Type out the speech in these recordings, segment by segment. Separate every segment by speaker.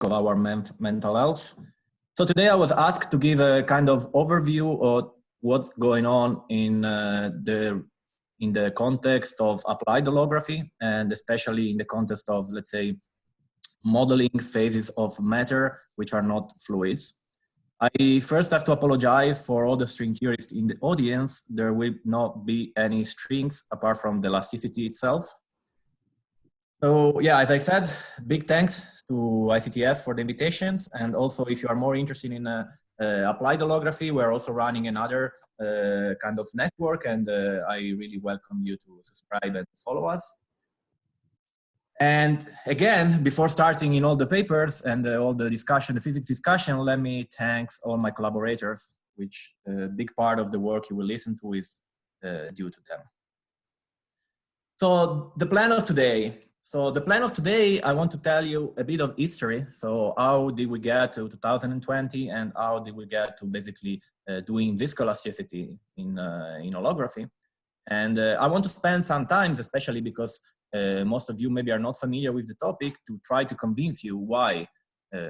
Speaker 1: of our mental health. So today I was asked to give a kind of overview of what's going on in the context of applied holography, and especially in the context of, let's say, modeling phases of matter which are not fluids. I first have to apologize for all the string theorists in the audience. There will not be any strings apart from the elasticity itself. So yeah, as I said, big thanks to ICTS for the invitations. And also, if you are more interested in applied holography, we're also running another kind of network, and I really welcome you to subscribe and follow us. And again, before starting in all the papers and all the discussion, the physics discussion, let me thank all my collaborators, which a big part of the work you will listen to is due to them. So the plan of today. I want to tell you a bit of history. So how did we get to 2020, and how did we get to basically doing viscoelasticity in holography? And I want to spend some time, especially because most of you maybe are not familiar with the topic, to try to convince you why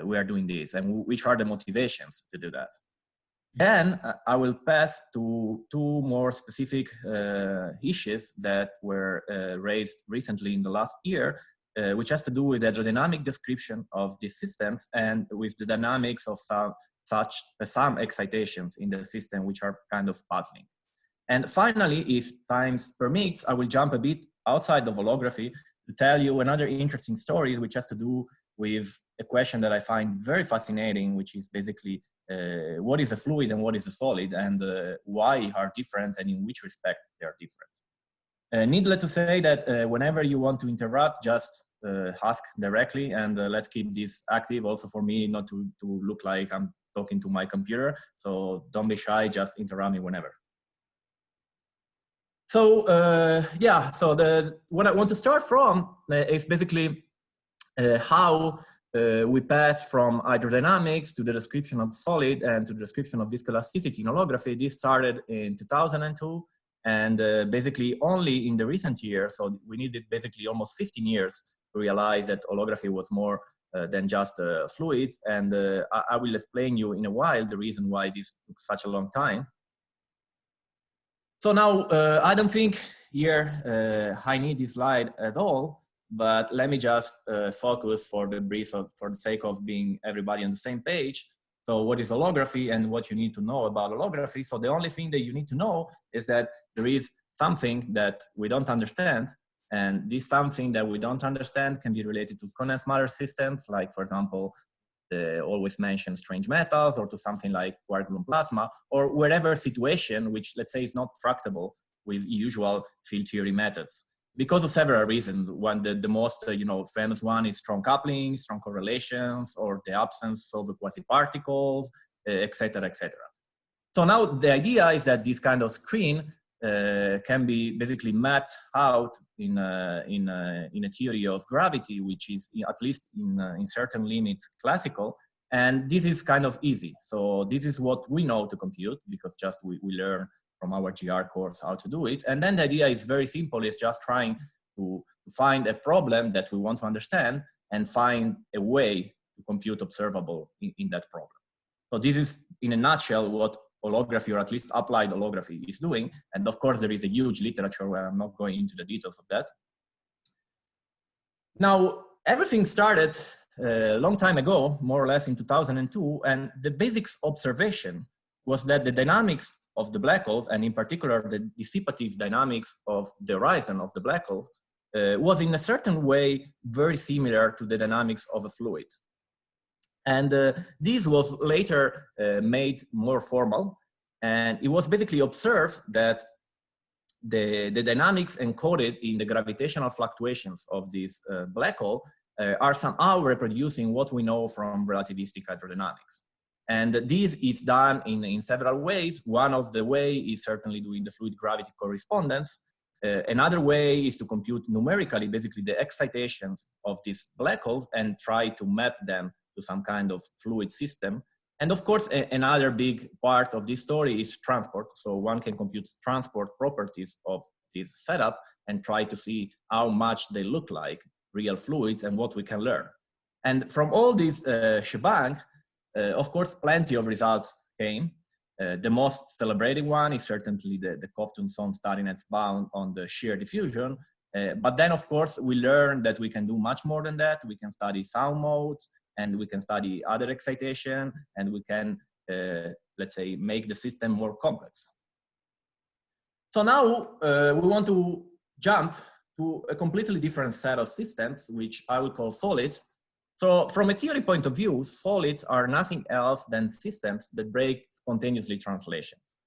Speaker 1: we are doing this and which are the motivations to do that. Then I will pass to two more specific issues that were raised recently in the last year, which has to do with the hydrodynamic description of these systems and with the dynamics of some excitations in the system, which are kind of puzzling. And finally, if time permits, I will jump a bit outside of holography to tell you another interesting story, which has to do with a question that I find very fascinating, which is basically what is a fluid and what is a solid, and why are different and in which respect they are different. Needless to say that whenever you want to interrupt, just ask directly, and let's keep this active also for me, not to look like I'm talking to my computer. So don't be shy, just interrupt me whenever. So yeah, so what I want to start from is basically how we pass from hydrodynamics to the description of solid and to the description of viscoelasticity in holography. This started in 2002, and basically only in the recent years, so we needed basically almost 15 years to realize that holography was more than just fluids, and I will explain you in a while the reason why this took such a long time. So now, I don't think here I need this slide at all, but let me just focus for the sake of being everybody on the same page. So what is holography and what you need to know about holography? So the only thing that you need to know is that there is something that we don't understand, and this something that we don't understand can be related to condensed matter systems, like, for example, the always mentioned strange metals, or to something like quark-gluon plasma, or wherever situation which, let's say, is not tractable with usual field theory methods, because of several reasons. One, the most famous one is strong coupling, strong correlations, or the absence of the quasi-particles, etc., etc. So now the idea is that this kind of screen can be basically mapped out in a theory of gravity, which is, at least in certain limits, classical. And this is kind of easy. So this is what we know to compute, because just we learn from our GR course how to do it. And then the idea is very simple. It's just trying to find a problem that we want to understand and find a way to compute observable in that problem. So this is, in a nutshell, what holography, or at least applied holography, is doing. And of course, there is a huge literature where I'm not going into the details of that. Now, everything started a long time ago, more or less in 2002, and the basic observation was that the dynamics of the black holes, and in particular the dissipative dynamics of the horizon of the black hole, was in a certain way very similar to the dynamics of a fluid. And this was later made more formal, and it was basically observed that the dynamics encoded in the gravitational fluctuations of this black hole are somehow reproducing what we know from relativistic hydrodynamics. And this is done in several ways. One of the ways is certainly doing the fluid gravity correspondence. Another way is to compute numerically, basically, the excitations of these black holes and try to map them to some kind of fluid system. And of course, another big part of this story is transport. So one can compute transport properties of this setup and try to see how much they look like real fluids and what we can learn. And from all this shebang, of course, plenty of results came. The most celebrated one is certainly the Koftunson study that's bound on the shear diffusion. But then, of course, we learned that we can do much more than that. We can study sound modes, and we can study other excitation, and we can, let's say, make the system more complex. So now we want to jump to a completely different set of systems, which I will call solids. So from a theory point of view, solids are nothing else than systems that break spontaneously translations.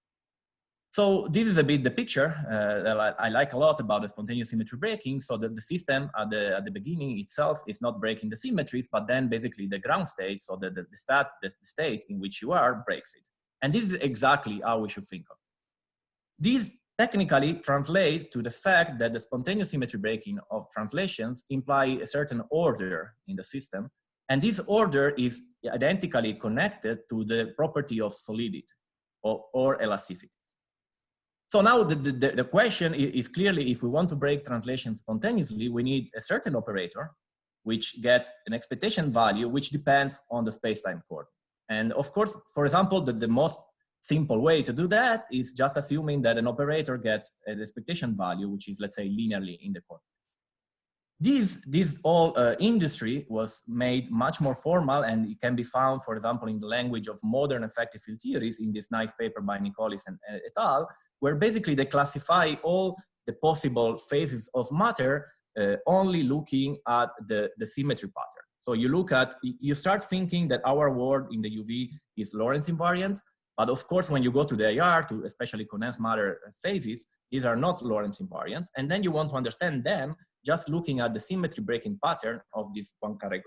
Speaker 1: So this is a bit the picture that I like a lot about the spontaneous symmetry breaking, so that the system at the beginning itself is not breaking the symmetries, but then basically the ground state, so that the state in which you are breaks it. And this is exactly how we should think of it. These technically translate to the fact that the spontaneous symmetry breaking of translations imply a certain order in the system, and this order is identically connected to the property of solidity or elasticity. So now the question is clearly, if we want to break translation spontaneously, we need a certain operator which gets an expectation value which depends on the space-time coordinate. And of course, for example, the most simple way to do that is just assuming that an operator gets an expectation value which is, let's say, linearly in the coordinate. This whole industry was made much more formal, and it can be found, for example, in the language of modern effective field theories in this nice paper by Nicolis and et al., where basically they classify all the possible phases of matter only looking at the symmetry pattern. So you start thinking that our world in the UV is Lorentz invariant, but of course, when you go to the IR, to especially condensed matter phases, these are not Lorentz invariant, and then you want to understand them just looking at the symmetry breaking pattern of this Poincare group.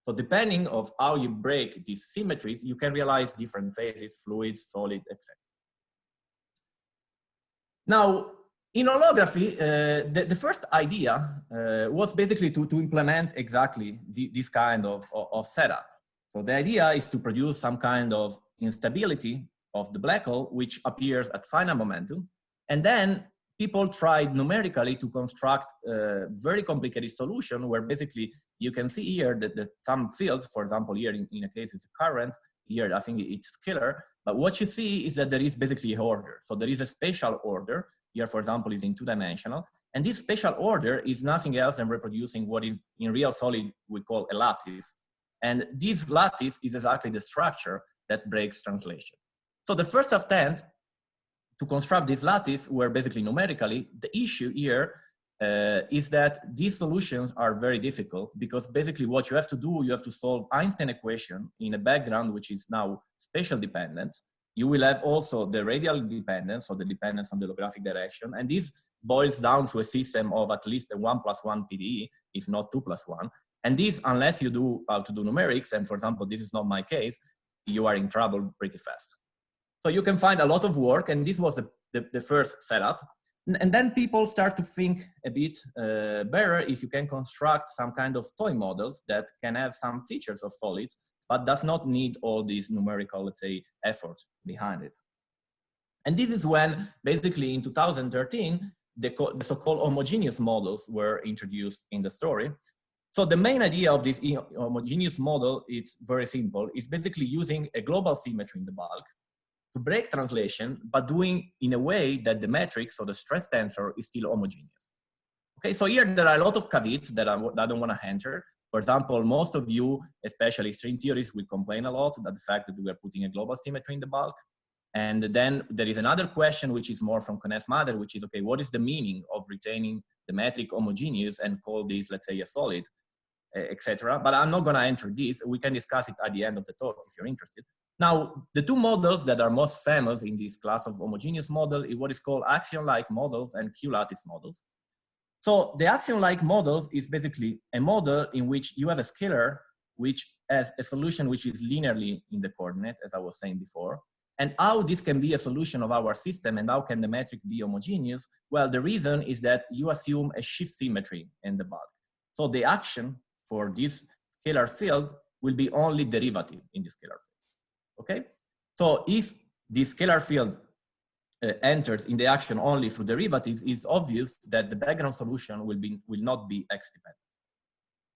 Speaker 1: So depending on how you break these symmetries, you can realize different phases, fluid, solid, etc. Now, in holography, the first idea was basically to implement exactly this kind of setup. So the idea is to produce some kind of instability of the black hole, which appears at finite momentum, and then people tried numerically to construct a very complicated solution where basically you can see here that some fields, for example, here in a case it's a current, here I think it's scalar, but what you see is that there is basically an order. So there is a spatial order, here for example is in 2-dimensional, and this spatial order is nothing else than reproducing what is in real solid we call a lattice. And this lattice is exactly the structure that breaks translation. So the first attempt to construct this lattice were basically numerically. The issue here is that these solutions are very difficult, because basically what you have to do, you have to solve Einstein equation in a background which is now spatial dependence. You will have also the radial dependence, or the dependence on the holographic direction, and this boils down to a system of at least a 1+1 PDE, if not 2+1. And this, unless you do how to do numerics, and for example, this is not my case, you are in trouble pretty fast. So you can find a lot of work, and this was the first setup. And then people start to think a bit better if you can construct some kind of toy models that can have some features of solids, but does not need all these numerical, let's say, effort behind it. And this is when, basically in 2013, the so-called homogeneous models were introduced in the story. So the main idea of this homogeneous model, it's very simple. It's basically using a global symmetry in the bulk to break translation, but doing in a way that the matrix or the stress tensor is still homogeneous. Okay, so here there are a lot of caveats that I don't want to enter. For example, most of you, especially string theorists, will complain a lot about the fact that we are putting a global symmetry in the bulk. And then there is another question, which is more from condensed matter, which is, okay, what is the meaning of retaining the metric homogeneous and call this, let's say, a solid, etc. But I'm not going to enter this. We can discuss it at the end of the talk if you're interested. Now, the two models that are most famous in this class of homogeneous model is what is called axion-like models and Q-lattice models. So the axion-like models is basically a model in which you have a scalar which has a solution which is linearly in the coordinate, as I was saying before. And how this can be a solution of our system and how can the metric be homogeneous? Well, the reason is that you assume a shift symmetry in the bulk. So the action for this scalar field will be only derivative in the scalar field. Okay, so if the scalar field enters in the action only through derivatives, it's obvious that the background solution will not be x dependent.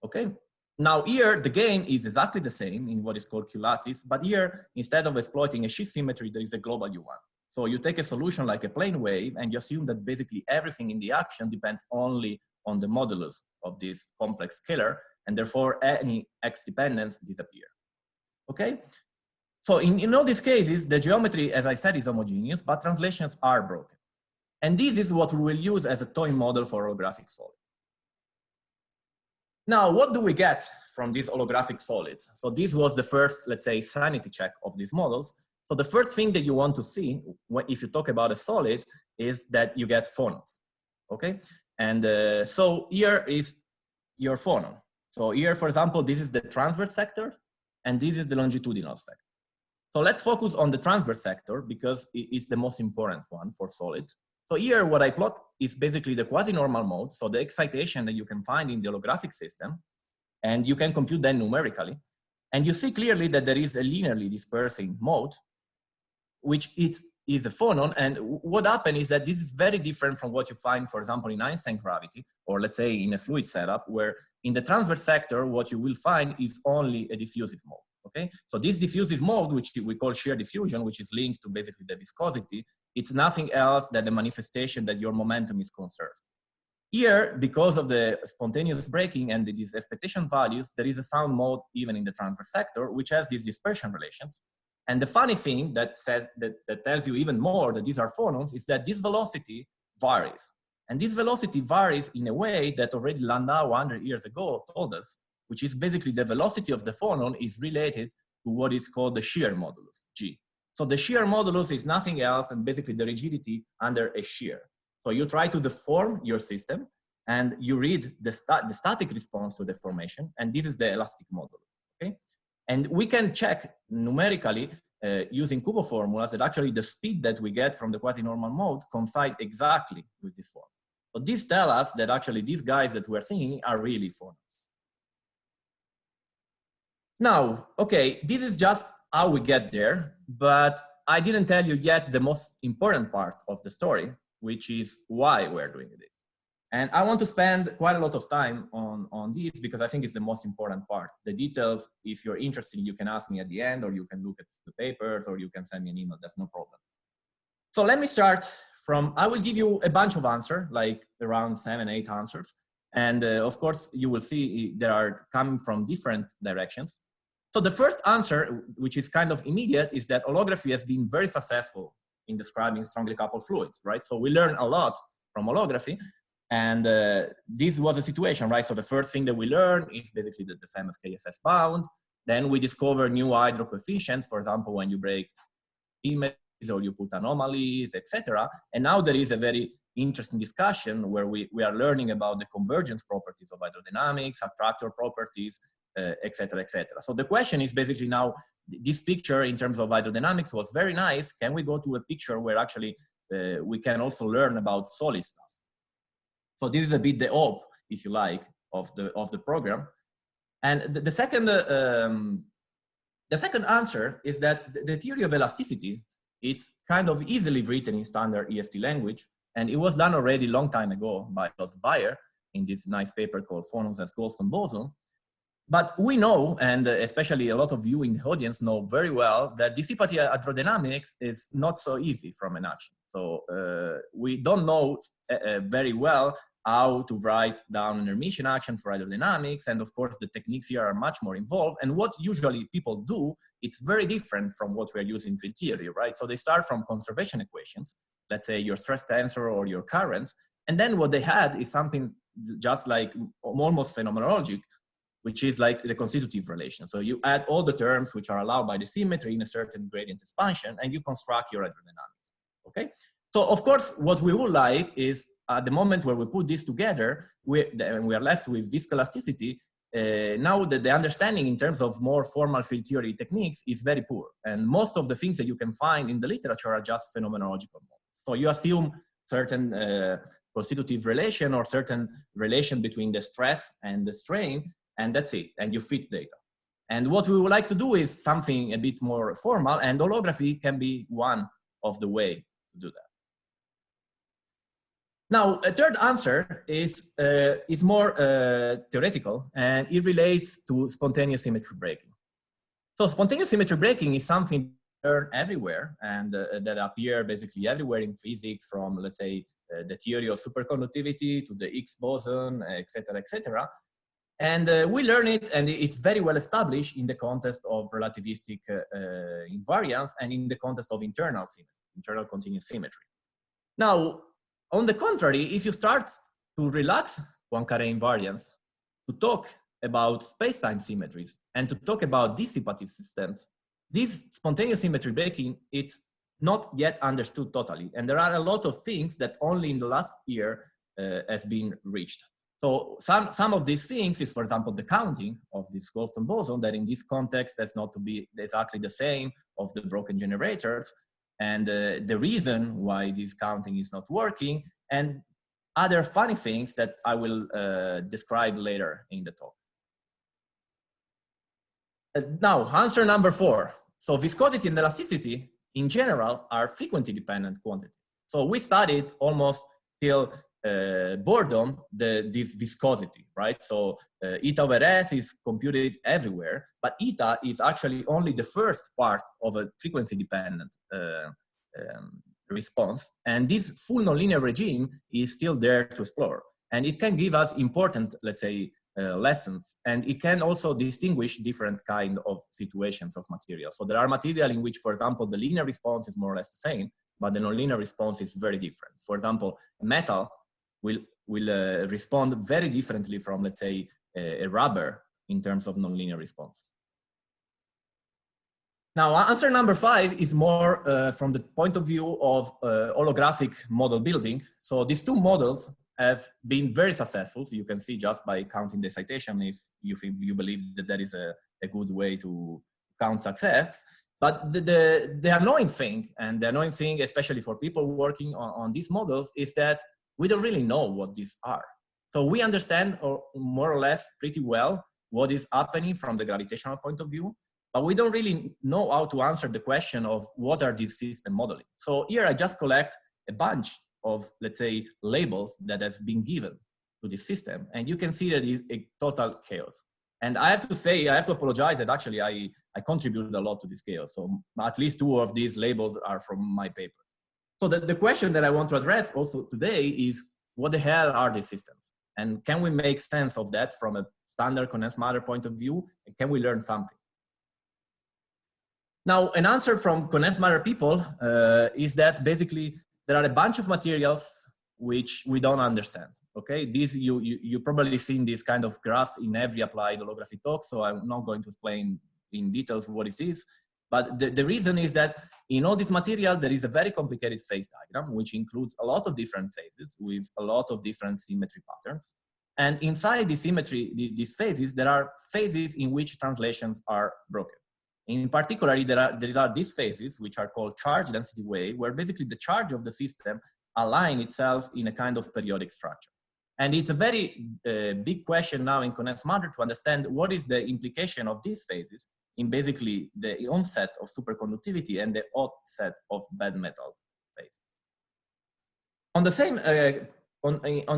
Speaker 1: Okay, Now here, the game is exactly the same in what is called Q-lattice, but here, instead of exploiting a shift symmetry, there is a global U1. So you take a solution like a plane wave and you assume that basically everything in the action depends only on the modulus of this complex scalar, and therefore any X dependence disappear. Okay? So in all these cases, the geometry, as I said, is homogeneous, but translations are broken. And this is what we will use as a toy model for holographic solids. Now, what do we get from these holographic solids? So this was the first, let's say, sanity check of these models. So the first thing that you want to see if you talk about a solid is that you get phonons, okay? And so here is your phonon. So here, for example, this is the transverse sector, and this is the longitudinal sector. So let's focus on the transverse sector because it's the most important one for solids. So here, what I plot is basically the quasi-normal mode, so the excitation that you can find in the holographic system, and you can compute them numerically. And you see clearly that there is a linearly dispersing mode, which is a phonon. And what happened is that this is very different from what you find, for example, in Einstein gravity, or let's say in a fluid setup, where in the transverse sector, what you will find is only a diffusive mode. Okay, so this diffusive mode, which we call shear diffusion, which is linked to basically the viscosity, it's nothing else than the manifestation that your momentum is conserved. Here, because of the spontaneous breaking and these expectation values, there is a sound mode even in the transverse sector, which has these dispersion relations. And the funny thing that tells you even more that these are phonons is that this velocity varies. And this velocity varies in a way that already Landau 100 years ago told us, which is basically the velocity of the phonon is related to what is called the shear modulus, G. So the shear modulus is nothing else than basically the rigidity under a shear. So you try to deform your system and you read the static response to deformation, and this is the elastic modulus, okay? And we can check numerically using Kubo formulas that actually the speed that we get from the quasi-normal mode coincide exactly with this form. So this tells us that actually these guys that we're seeing are really phonons. Now, okay, this is just how we get there, but I didn't tell you yet the most important part of the story, which is why we're doing this. And I want to spend quite a lot of time on this because I think it's the most important part. The details, if you're interested, you can ask me at the end, or you can look at the papers, or you can send me an email, that's no problem. So let me start from, I will give you a bunch of answers, like around 7, 8 answers. And of course, you will see they are coming from different directions. So the first answer, which is kind of immediate, is that holography has been very successful in describing strongly coupled fluids, right? So we learn a lot from holography, and this was a situation, right? So the first thing that we learn is basically the same as KSS bound. Then we discover new hydro coefficients, for example, when you break images or you put anomalies, etc. And now there is a very interesting discussion where we are learning about the convergence properties of hydrodynamics, attractor properties, etc., etc. So the question is basically now, this picture in terms of hydrodynamics was very nice. Can we go to a picture where actually we can also learn about solid stuff? So this is a bit the hope, if you like, of the program. And the second answer is that the theory of elasticity, it's kind of easily written in standard EFT language, and it was done already a long time ago by Weyer in this nice paper called Phonons as Goldstone boson. But we know, and especially a lot of you in the audience know very well, that dissipative hydrodynamics is not so easy from an action. So we don't know very well how to write down an Hermitian action for hydrodynamics. And of course, the techniques here are much more involved. And what usually people do, it's very different from what we're using in field theory, right? So they start from conservation equations, let's say your stress tensor or your currents. And then what they had is something just like almost phenomenologic, which is like the constitutive relation. So you add all the terms which are allowed by the symmetry in a certain gradient expansion, and you construct your hydrodynamics, okay? So of course, what we would like is at the moment where we put this together, we are left with viscoelasticity. Now that the understanding in terms of more formal field theory techniques is very poor. And most of the things that you can find in the literature are just phenomenological models. So you assume certain constitutive relation or certain relation between the stress and the strain, and that's it, and you fit data. And what we would like to do is something a bit more formal, and holography can be one of the way to do that. Now, a third answer is more theoretical, and it relates to spontaneous symmetry breaking. So spontaneous symmetry breaking is something learned everywhere, and that appear basically everywhere in physics, from, let's say, the theory of superconductivity to the Higgs boson, et cetera, et cetera. And we learn it, and it's very well established in the context of relativistic invariance and in the context of internal symmetry, internal continuous symmetry. Now, on the contrary, if you start to relax Poincare invariance to talk about space-time symmetries and to talk about dissipative systems, this spontaneous symmetry breaking, it's not yet understood totally. And there are a lot of things that only in the last year has been reached. So some of these things is, for example, the counting of this Goldstone boson, that in this context has not to be exactly the same of the broken generators, and the reason why this counting is not working, and other funny things that I will describe later in the talk. Now, answer number 4. So viscosity and elasticity in general are frequency dependent quantities. So we studied almost till boredom this viscosity, right? So eta over S is computed everywhere, but eta is actually only the first part of a frequency dependent response. And this full nonlinear regime is still there to explore. And it can give us important, let's say, lessons. And it can also distinguish different kind of situations of material. So there are material in which, for example, the linear response is more or less the same, but the nonlinear response is very different. For example, metal will respond very differently from, let's say, a rubber in terms of nonlinear response. Now, answer number 5 is more from the point of view of holographic model building. So these two models have been very successful. So you can see just by counting the citation if you believe that that is a good way to count success. But the annoying thing, and the annoying thing, especially for people working on these models, is that we don't really know what these are. So we understand, or more or less pretty well, what is happening from the gravitational point of view, but we don't really know how to answer the question of what are these system modeling. So here I just collect a bunch of, let's say, labels that have been given to this system, and you can see that it's a total chaos. And I have to say, I have to apologize that actually I contributed a lot to this chaos. So at least 2 of these labels are from my paper. So the question that I want to address also today is, what the hell are these systems? And can we make sense of that from a standard condensed matter point of view? And can we learn something? Now, an answer from condensed matter people is that basically there are a bunch of materials which we don't understand, okay? These, you probably seen this kind of graph in every applied holography talk, so I'm not going to explain in details what it is. But the reason is that in all this material, there is a very complicated phase diagram, which includes a lot of different phases with a lot of different symmetry patterns. And inside the symmetry, these phases, there are phases in which translations are broken. In particular, there are these phases, which are called charge density wave, where basically the charge of the system align itself in a kind of periodic structure. And it's a very big question now in condensed matter to understand what is the implication of these phases in basically the onset of superconductivity and the offset of bad metal phases. On the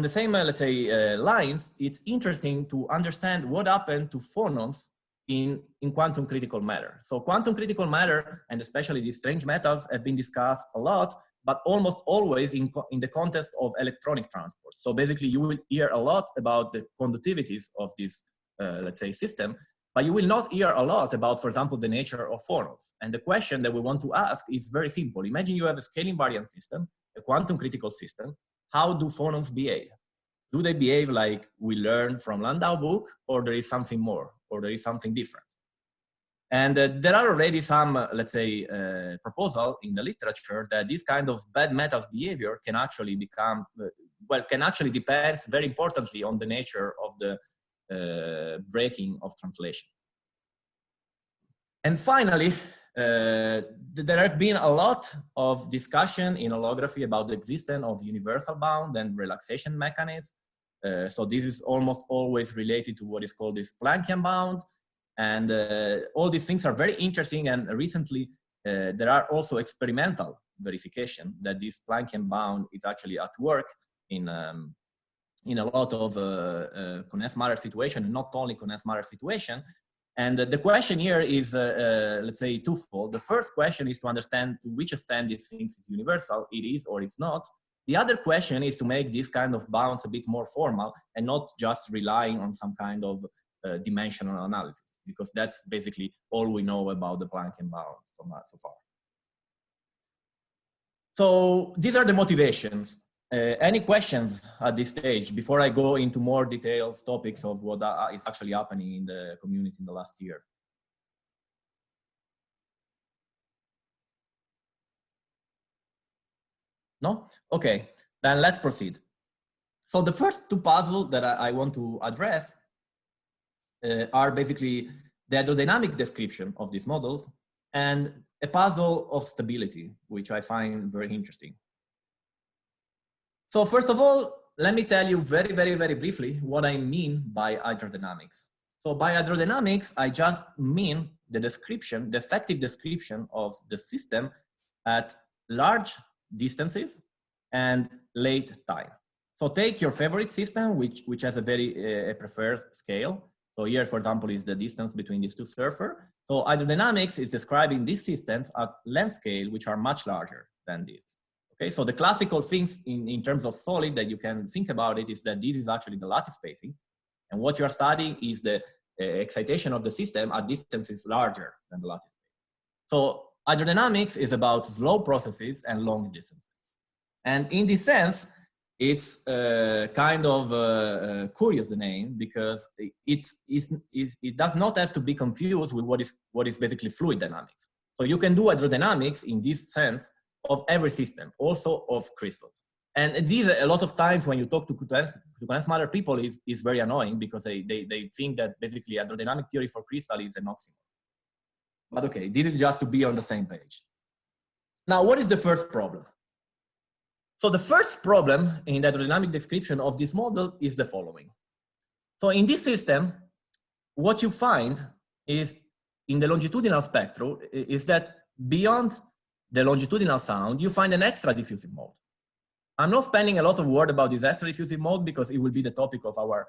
Speaker 1: same, let's say, lines, it's interesting to understand what happened to phonons in quantum critical matter. So quantum critical matter, and especially these strange metals, have been discussed a lot, but almost always in the context of electronic transport. So basically you will hear a lot about the conductivities of this, let's say, system, but you will not hear a lot about, for example, the nature of phonons. And the question that we want to ask is very simple. Imagine you have a scale invariant system, a quantum critical system. How do phonons behave? Do they behave like we learned from Landau book, or there is something more, or there is something different? And there are already some, let's say, proposal in the literature that this kind of bad metals behavior can actually become, well, can actually depends very importantly on the nature of the breaking of translation. And finally, there have been a lot of discussion in holography about the existence of universal bound and relaxation mechanisms. So this is almost always related to what is called this Planckian bound. And all these things are very interesting. And recently, there are also experimental verification that this Planckian bound is actually at work in a lot of condensed matter situation, not only condensed matter situation. And the question here is, let's say, twofold. The first question is to understand to which extent these things is universal, it is or it's not. The other question is to make this kind of bounds a bit more formal and not just relying on some kind of dimensional analysis, because that's basically all we know about the Planckian bound so far. So these are the motivations. Any questions at this stage before I go into more details topics of what is actually happening in the community in the last year? No? Okay, then let's proceed. So the first two puzzles that I want to address are basically the hydrodynamic description of these models and a puzzle of stability, which I find very interesting. So first of all, let me tell you very, very, very briefly what I mean by hydrodynamics. So by hydrodynamics, I just mean the description, the effective description of the system at large distances and late time. So take your favorite system, which has a very preferred scale. So here, for example, is the distance between these two surfers. So hydrodynamics is describing these systems at length scale, which are much larger than this. Okay, so the classical things in terms of solid that you can think about it is that this is actually the lattice spacing. And what you're studying is the excitation of the system at distances larger than the lattice spacing. So hydrodynamics is about slow processes and long distances. And in this sense, it's kind of curious, the name, because it does not have to be confused with what is basically fluid dynamics. So you can do hydrodynamics in this sense of every system, also of crystals. And these, a lot of times when you talk to condensed matter people, is very annoying because they think that basically hydrodynamic theory for crystal is an oxymoron. But okay, this is just to be on the same page. Now, what is the first problem? So the first problem in the hydrodynamic description of this model is the following. So in this system, what you find is in the longitudinal spectrum is that beyond the longitudinal sound, you find an extra diffusive mode. I'm not spending a lot of word about this extra diffusive mode because it will be the topic of our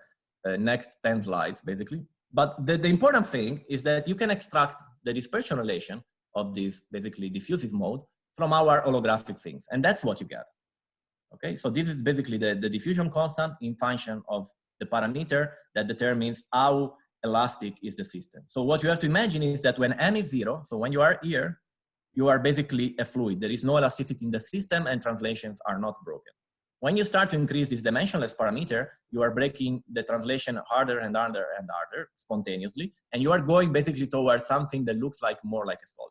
Speaker 1: next 10 slides, basically. But the important thing is that you can extract the dispersion relation of this basically diffusive mode from our holographic things. And that's what you get. Okay, so this is basically the diffusion constant in function of the parameter that determines how elastic is the system. So what you have to imagine is that when m is 0, so when you are here, you are basically a fluid. There is no elasticity in the system and translations are not broken. When you start to increase this dimensionless parameter, you are breaking the translation harder and harder and harder spontaneously, and you are going basically towards something that looks like more like a solid.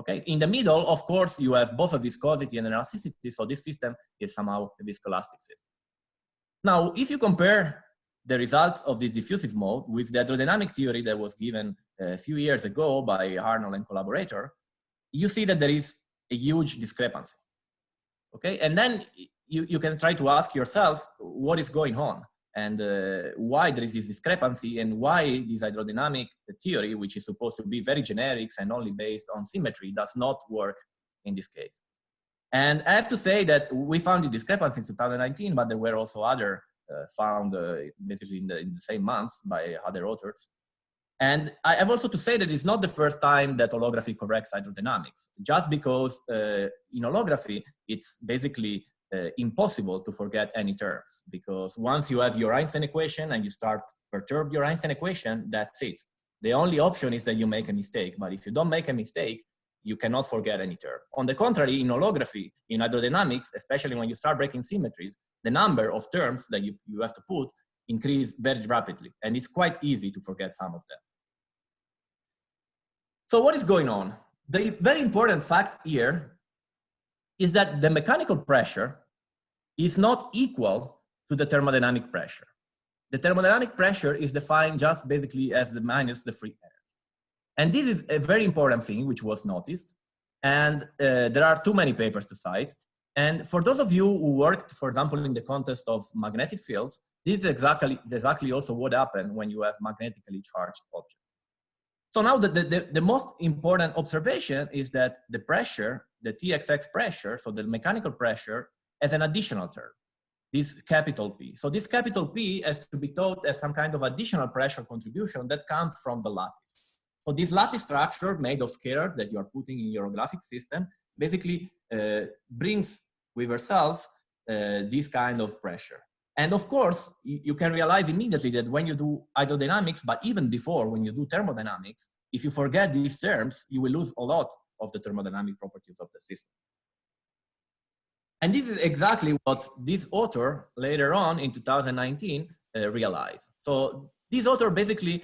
Speaker 1: Okay, in the middle, of course, you have both a viscosity and an elasticity, so this system is somehow a viscoelastic system. Now, if you compare the results of this diffusive mode with the hydrodynamic theory that was given a few years ago by Arnold and collaborator, you see that there is a huge discrepancy. Okay, and then you can try to ask yourself what is going on and why there is this discrepancy and why this hydrodynamic theory, which is supposed to be very generic and only based on symmetry, does not work in this case. And I have to say that we found the discrepancy in 2019, but there were also other found basically in the same months by other authors. And I have also to say that it's not the first time that holography corrects hydrodynamics, just because in holography, it's basically impossible to forget any terms, because once you have your Einstein equation and you start perturb your Einstein equation, that's it. The only option is that you make a mistake, but if you don't make a mistake, you cannot forget any term. On the contrary, in holography, in hydrodynamics, especially when you start breaking symmetries, the number of terms that you have to put increase very rapidly, and it's quite easy to forget some of them. So what is going on? The very important fact here is that the mechanical pressure is not equal to the thermodynamic pressure. The thermodynamic pressure is defined just basically as the minus the free energy. And this is a very important thing which was noticed. And there are too many papers to cite. And for those of you who worked, for example, in the context of magnetic fields, this is exactly also what happened when you have magnetically charged objects. So now the most important observation is that the pressure, the TXX pressure, so the mechanical pressure, has an additional term. this capital P. So this capital P has to be thought as some kind of additional pressure contribution that comes from the lattice. So this lattice structure made of scalars that you are putting in your graphic system basically brings with herself this kind of pressure. And of course, you can realize immediately that when you do hydrodynamics, but even before when you do thermodynamics, if you forget these terms, you will lose a lot of the thermodynamic properties of the system. And this is exactly what this author later on in 2019 realized. So this author basically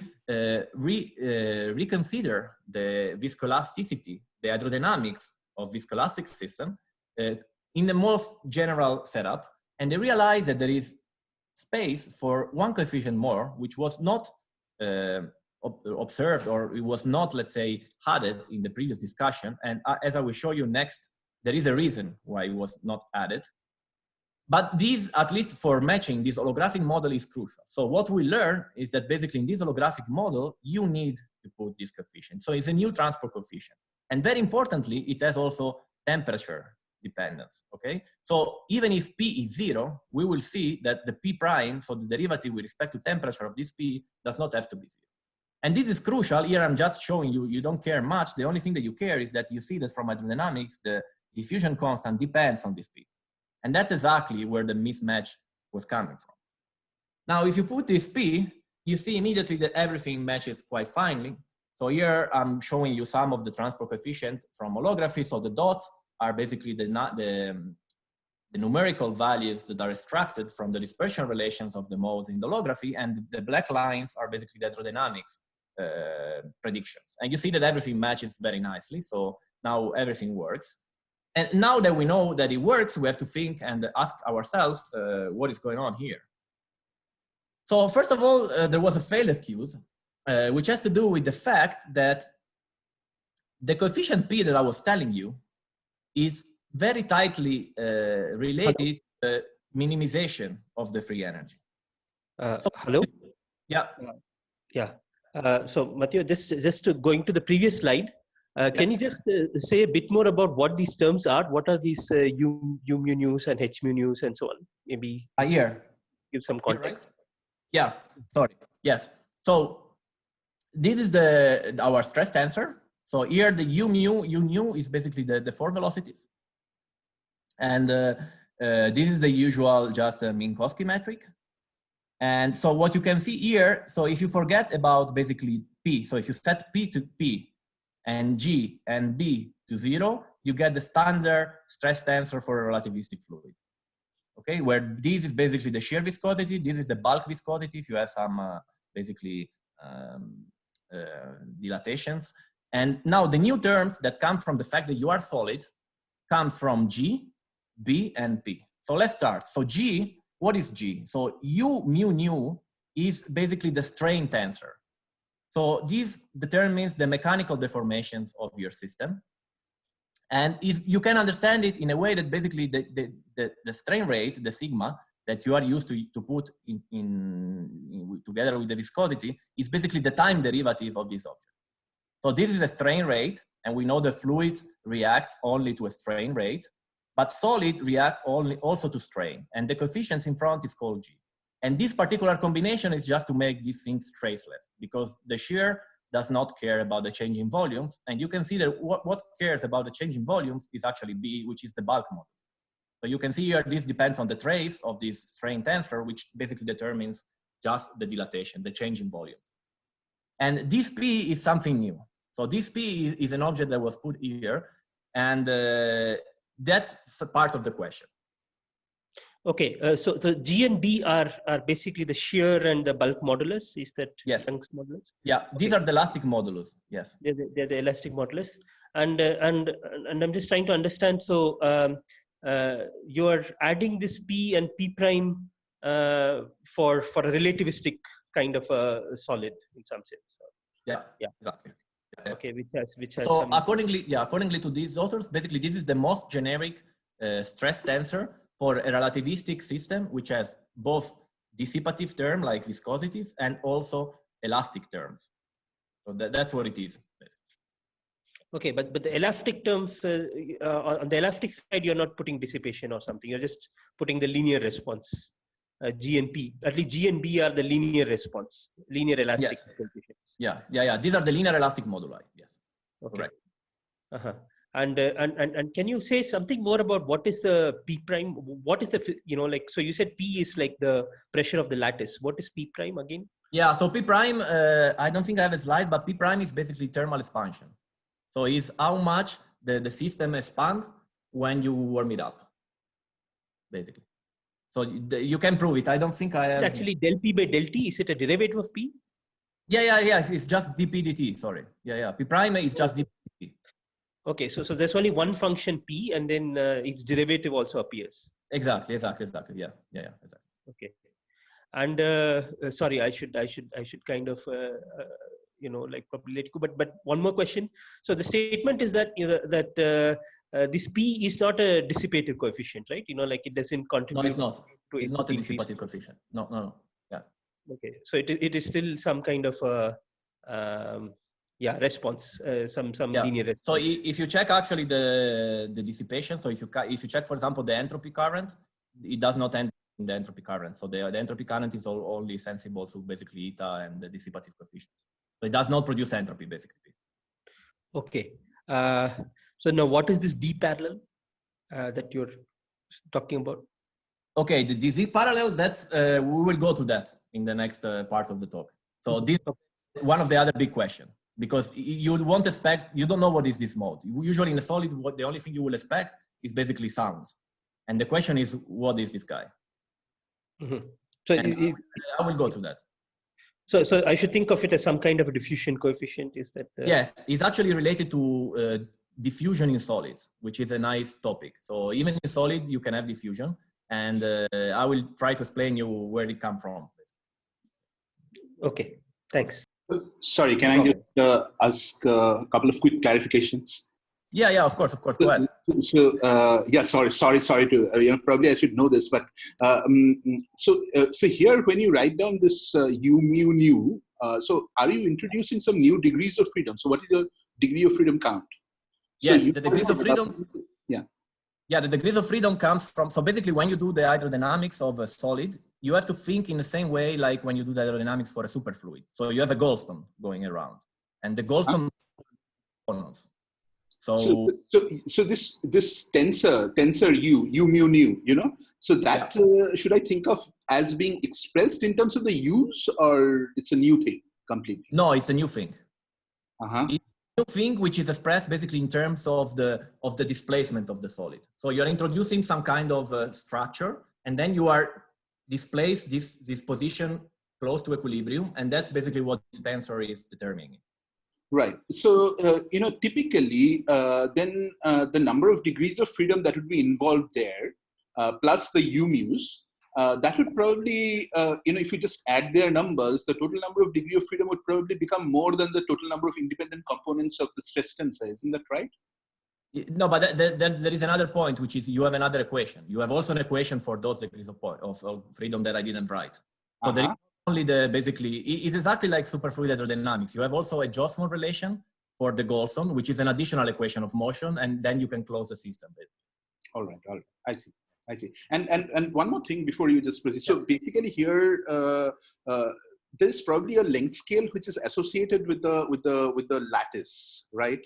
Speaker 1: reconsider the viscoelasticity, the hydrodynamics of viscoelastic system in the most general setup. And they realized that there is space for one coefficient more, which was not observed, or it was not, let's say, added in the previous discussion. And as I will show you next, there is a reason why it was not added. But this, at least for matching, this holographic model is crucial. So what we learn is that basically in this holographic model, you need to put this coefficient. So it's a new transport coefficient. And very importantly, it has also temperature dependence, okay? So even if P is 0, we will see that the P prime, so the derivative with respect to temperature of this P, does not have to be 0. And this is crucial. Here I'm just showing you, you don't care much. The only thing that you care is that you see that from hydrodynamics, the diffusion constant depends on this P. And that's exactly where the mismatch was coming from. Now, if you put this P, you see immediately that everything matches quite finely. So here I'm showing you some of the transport coefficient from holography. So the dots are basically the numerical values that are extracted from the dispersion relations of the modes in the holography, and the black lines are basically the hydrodynamics predictions. And you see that everything matches very nicely. So now everything works. And now that we know that it works, we have to think and ask ourselves what is going on here. So first of all, there was a failed excuse, which has to do with the fact that the coefficient P that I was telling you is very tightly related to the minimization of the free energy.
Speaker 2: Hello?
Speaker 1: Yeah.
Speaker 2: So Matteo, just to going to the previous slide,
Speaker 1: Yes.
Speaker 2: Can you just say a bit more about what these terms are? What are these U mu news and H mu news and so on? Maybe
Speaker 1: here.
Speaker 2: Give some context.
Speaker 1: Right? Yeah, sorry. Yes. So this is our stress tensor. So here the U nu is basically the four velocities. And this is the usual just Minkowski metric. And so what you can see here, so if you forget about basically P, so if you set P to P and G and B to 0, you get the standard stress tensor for a relativistic fluid. Okay, where this is basically the shear viscosity, this is the bulk viscosity if you have some basically dilatations. And now the new terms that come from the fact that you are solid come from G, B, and P. So let's start. So G, what is G? So U mu nu is basically the strain tensor. So this determines the mechanical deformations of your system. And if you can understand it in a way that basically the strain rate, the sigma, that you are used to put together with the viscosity is basically the time derivative of this object. So this is a strain rate, and we know the fluid reacts only to a strain rate, but solid react also to strain, and the coefficients in front is called G. And this particular combination is just to make these things traceless, because the shear does not care about the change in volumes, and you can see that what cares about the change in volumes is actually B, which is the bulk model. So you can see here, this depends on the trace of this strain tensor, which basically determines just the dilatation, the change in volumes. And this P is something new. So this P is an object that was put here, and that's part of the question.
Speaker 2: Okay, so the G and B are basically the shear and the bulk modulus. Is that
Speaker 1: yes?
Speaker 2: Young's modulus?
Speaker 1: Yeah, these are the elastic modulus. Yes,
Speaker 2: they're the elastic modulus, and I'm just trying to understand. So you are adding this P and P prime for a relativistic kind of a solid in some sense.
Speaker 1: Yeah, exactly. Yeah.
Speaker 2: Okay, which has
Speaker 1: so
Speaker 2: some...
Speaker 1: accordingly to these authors, basically this is the most generic stress tensor for a relativistic system, which has both dissipative term like viscosities and also elastic terms. So that's what it is.
Speaker 2: Okay, but the elastic terms, on the elastic side, you're not putting dissipation or something. You're just putting the linear response, G and P. At least G and B are the linear response, linear elastic
Speaker 1: Yes.
Speaker 2: coefficients.
Speaker 1: Yeah. These are the linear elastic moduli. Yes.
Speaker 2: Okay.
Speaker 1: Correct.
Speaker 2: Uh-huh. And can you say something more about what is the P prime? What is the, like, so you said P is like the pressure of the lattice. What is P prime again?
Speaker 1: Yeah, so P prime, I don't think I have a slide, but P prime is basically thermal expansion. So it's how much the system expands when you warm it up, basically. So you can prove it. I don't think I have.
Speaker 2: It's actually del P by del T. Is it a derivative of P?
Speaker 1: Yeah. It's just dp dt, sorry. Yeah. P prime is just dp dt.
Speaker 2: Okay, so there's only one function P, and then its derivative also appears.
Speaker 1: Exactly. Yeah, exactly.
Speaker 2: Okay. And sorry, I should kind of like probably let you go. But one more question. So the statement is that this P is not a dissipative coefficient, right? Like it doesn't contribute.
Speaker 1: No, it's not. It's not a
Speaker 2: increase.
Speaker 1: dissipative coefficient. No. Yeah.
Speaker 2: Okay, so it is still some kind of response, some linear response.
Speaker 1: So if you check actually the dissipation, so if you check, for example, the entropy current, it does not end in the entropy current. So the entropy current is only sensible to basically eta and the dissipative coefficients. So it does not produce entropy, basically.
Speaker 2: Okay. So now what is this D parallel that you're talking about?
Speaker 1: Okay, the DZ parallel, that's, we will go to that in the next part of the talk. So this is one of the other big questions, because you won't expect, you don't know what is this mode. Usually in a solid, the only thing you will expect is basically sounds. And the question is, what is this guy?
Speaker 2: Mm-hmm. So
Speaker 1: I will go to that.
Speaker 2: So I should think of it as some kind of a diffusion coefficient, is that?
Speaker 1: Yes, it's actually related to diffusion in solids, which is a nice topic. So even in solid, you can have diffusion. And I will try to explain you where it comes from.
Speaker 2: Okay, thanks.
Speaker 3: Sorry, can I just ask a couple of quick clarifications?
Speaker 1: Yeah, of course. Go ahead.
Speaker 3: Sorry to, probably I should know this, but so here when you write down this u mu nu, so are you introducing some new degrees of freedom? So what is your degree of freedom count?
Speaker 1: Yes,
Speaker 3: so
Speaker 1: the degrees of freedom. Yeah, the degrees of freedom comes from, so basically when you do the hydrodynamics of a solid, you have to think in the same way like when you do the hydrodynamics for a superfluid. So you have a Goldstone going around, and the Goldstone phonons. So
Speaker 3: this tensor u mu nu, so that should I think of as being expressed in terms of the u's, or it's a new thing completely?
Speaker 1: No, it's a new thing.
Speaker 3: It's
Speaker 1: a new thing which is expressed basically in terms of the displacement of the solid. So you're introducing some kind of structure, and then you are displaced this position close to equilibrium, and that's basically what this tensor is determining.
Speaker 3: Right. So, typically, then the number of degrees of freedom that would be involved there, plus the u mu's, that would probably, if you just add their numbers, the total number of degree of freedom would probably become more than the total number of independent components of the stress tensor. Isn't that right?
Speaker 1: No, but there is another point, which is you have another equation. You have also an equation for those degrees of freedom that I didn't write. So there is only it's exactly like superfluid hydrodynamics. You have also a Josephson relation for the Goldstone, which is an additional equation of motion, and then you can close the system.
Speaker 3: All right. I see. And one more thing before you just proceed. So basically here, there's probably a length scale which is associated with the lattice, right?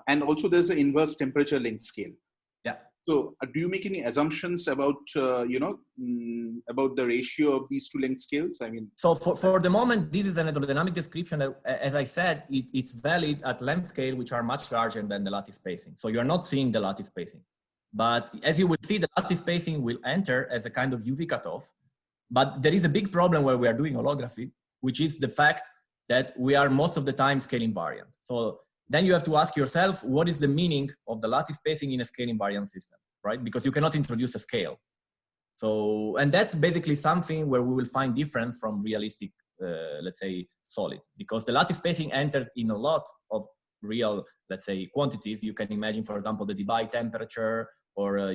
Speaker 3: And also there's an inverse temperature length scale.
Speaker 1: Yeah.
Speaker 3: So do you make any assumptions about, about the ratio of these two length scales? I mean,
Speaker 1: so for the moment, this is an hydrodynamic description. As I said, it's valid at length scale, which are much larger than the lattice spacing. So you're not seeing the lattice spacing. But as you will see, the lattice spacing will enter as a kind of UV cutoff. But there is a big problem where we are doing holography, which is the fact that we are most of the time scale invariant. So then you have to ask yourself, what is the meaning of the lattice spacing in a scale invariant system, right? Because you cannot introduce a scale. So, and that's basically something where we will find difference from realistic, let's say, solid, because the lattice spacing enters in a lot of real, let's say, quantities. You can imagine, for example, the Debye temperature, or a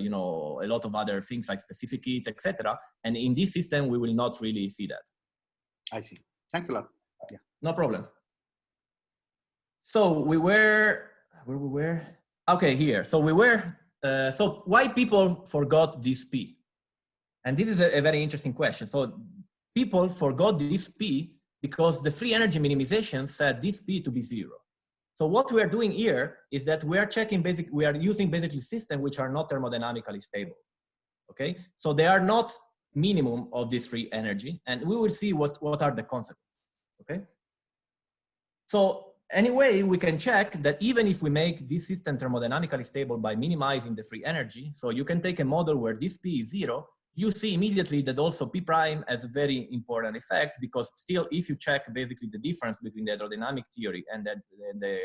Speaker 1: lot of other things like specific heat, etc. And in this system, we will not really see that.
Speaker 3: I see. Thanks a lot. Yeah.
Speaker 1: No problem. So we were, where we were? Okay, here. So we were, so why people forgot this P? And this is a very interesting question. So people forgot this P because the free energy minimization set this P to be 0. So what we are doing here is that we are checking we are using basically systems which are not thermodynamically stable. Okay, so they are not minimum of this free energy, and we will see what are the consequences. Okay, so anyway, we can check that even if we make this system thermodynamically stable by minimizing the free energy, so you can take a model where this P is 0, you see immediately that also P prime has very important effects, because still, if you check basically the difference between the hydrodynamic theory and the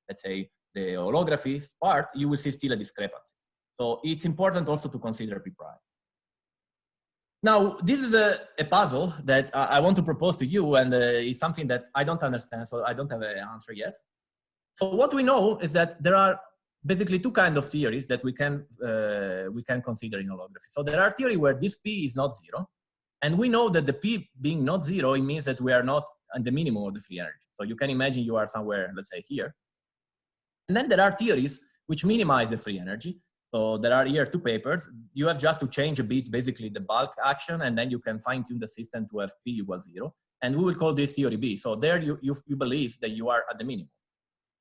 Speaker 1: let's say, the holography part, you will see still a discrepancy. So it's important also to consider P prime. Now, this is a puzzle that I want to propose to you, and it's something that I don't understand, so I don't have an answer yet. So what we know is that there are basically two kinds of theories that we can consider in holography. So there are theories where this P is not 0, and we know that the P being not 0, it means that we are not at the minimum of the free energy. So you can imagine you are somewhere, let's say here. And then there are theories which minimize the free energy. So there are here two papers. You have just to change a bit, basically the bulk action, and then you can fine tune the system to have P equals 0. And we will call this theory B. So there you believe that you are at the minimum,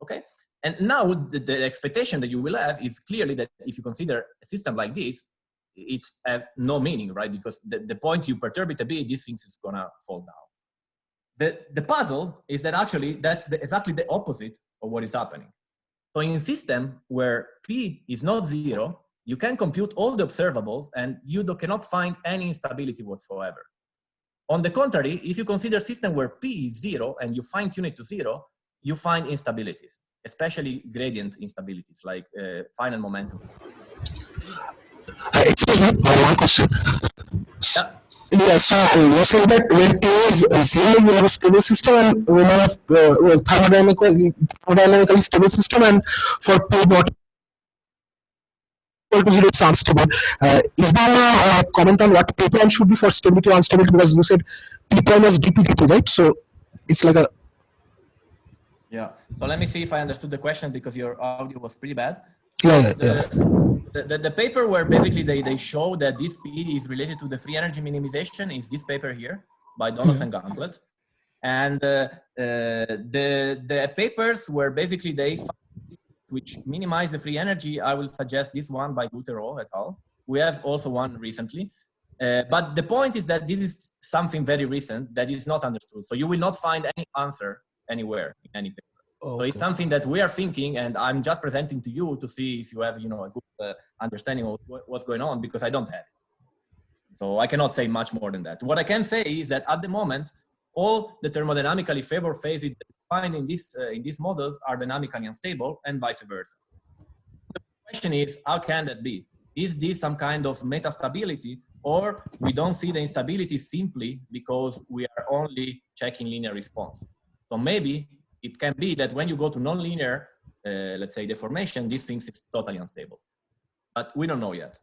Speaker 1: okay? And now the expectation that you will have is clearly that if you consider a system like this, it's have no meaning, right? Because the point you perturb it a bit, this thing is gonna fall down. The puzzle is that actually that's exactly the opposite of what is happening. So in a system where P is not 0, you can compute all the observables and you cannot find any instability whatsoever. On the contrary, if you consider a system where P is 0 and you fine tune it to 0, you find instabilities, especially gradient instabilities like final momentum.
Speaker 4: Excuse me, one question.
Speaker 1: Yeah.
Speaker 4: Yeah, so you said that when T is 0, you have a stable system, and when you have thermodynamically stable system, and for P not equal to 0, it's unstable. Is there a comment on what P prime should be for stability or unstability? Because you said P prime is DPT, right? So it's like a...
Speaker 1: Yeah, so let me see if I understood the question, because your audio was pretty bad.
Speaker 4: Yeah,
Speaker 1: The paper where basically they show that this P is related to the free energy minimization is this paper here by Donos and Gauntlet. And the papers where basically they find which minimize the free energy, I will suggest this one by Butero et al. We have also one recently. But the point is that this is something very recent that is not understood. So you will not find any answer anywhere in any paper. Okay. So it's something that we are thinking, and I'm just presenting to you to see if you have, you know, a good understanding of what's going on, because I don't have it. So I cannot say much more than that. What I can say is that at the moment, all the thermodynamically favored phases that we find in these models are dynamically unstable, and vice versa. The question is, how can that be? Is this some kind of metastability, or we don't see the instability simply because we are only checking linear response? So maybe it can be that when you go to nonlinear, let's say, deformation, this thing is totally unstable. But we don't know yet.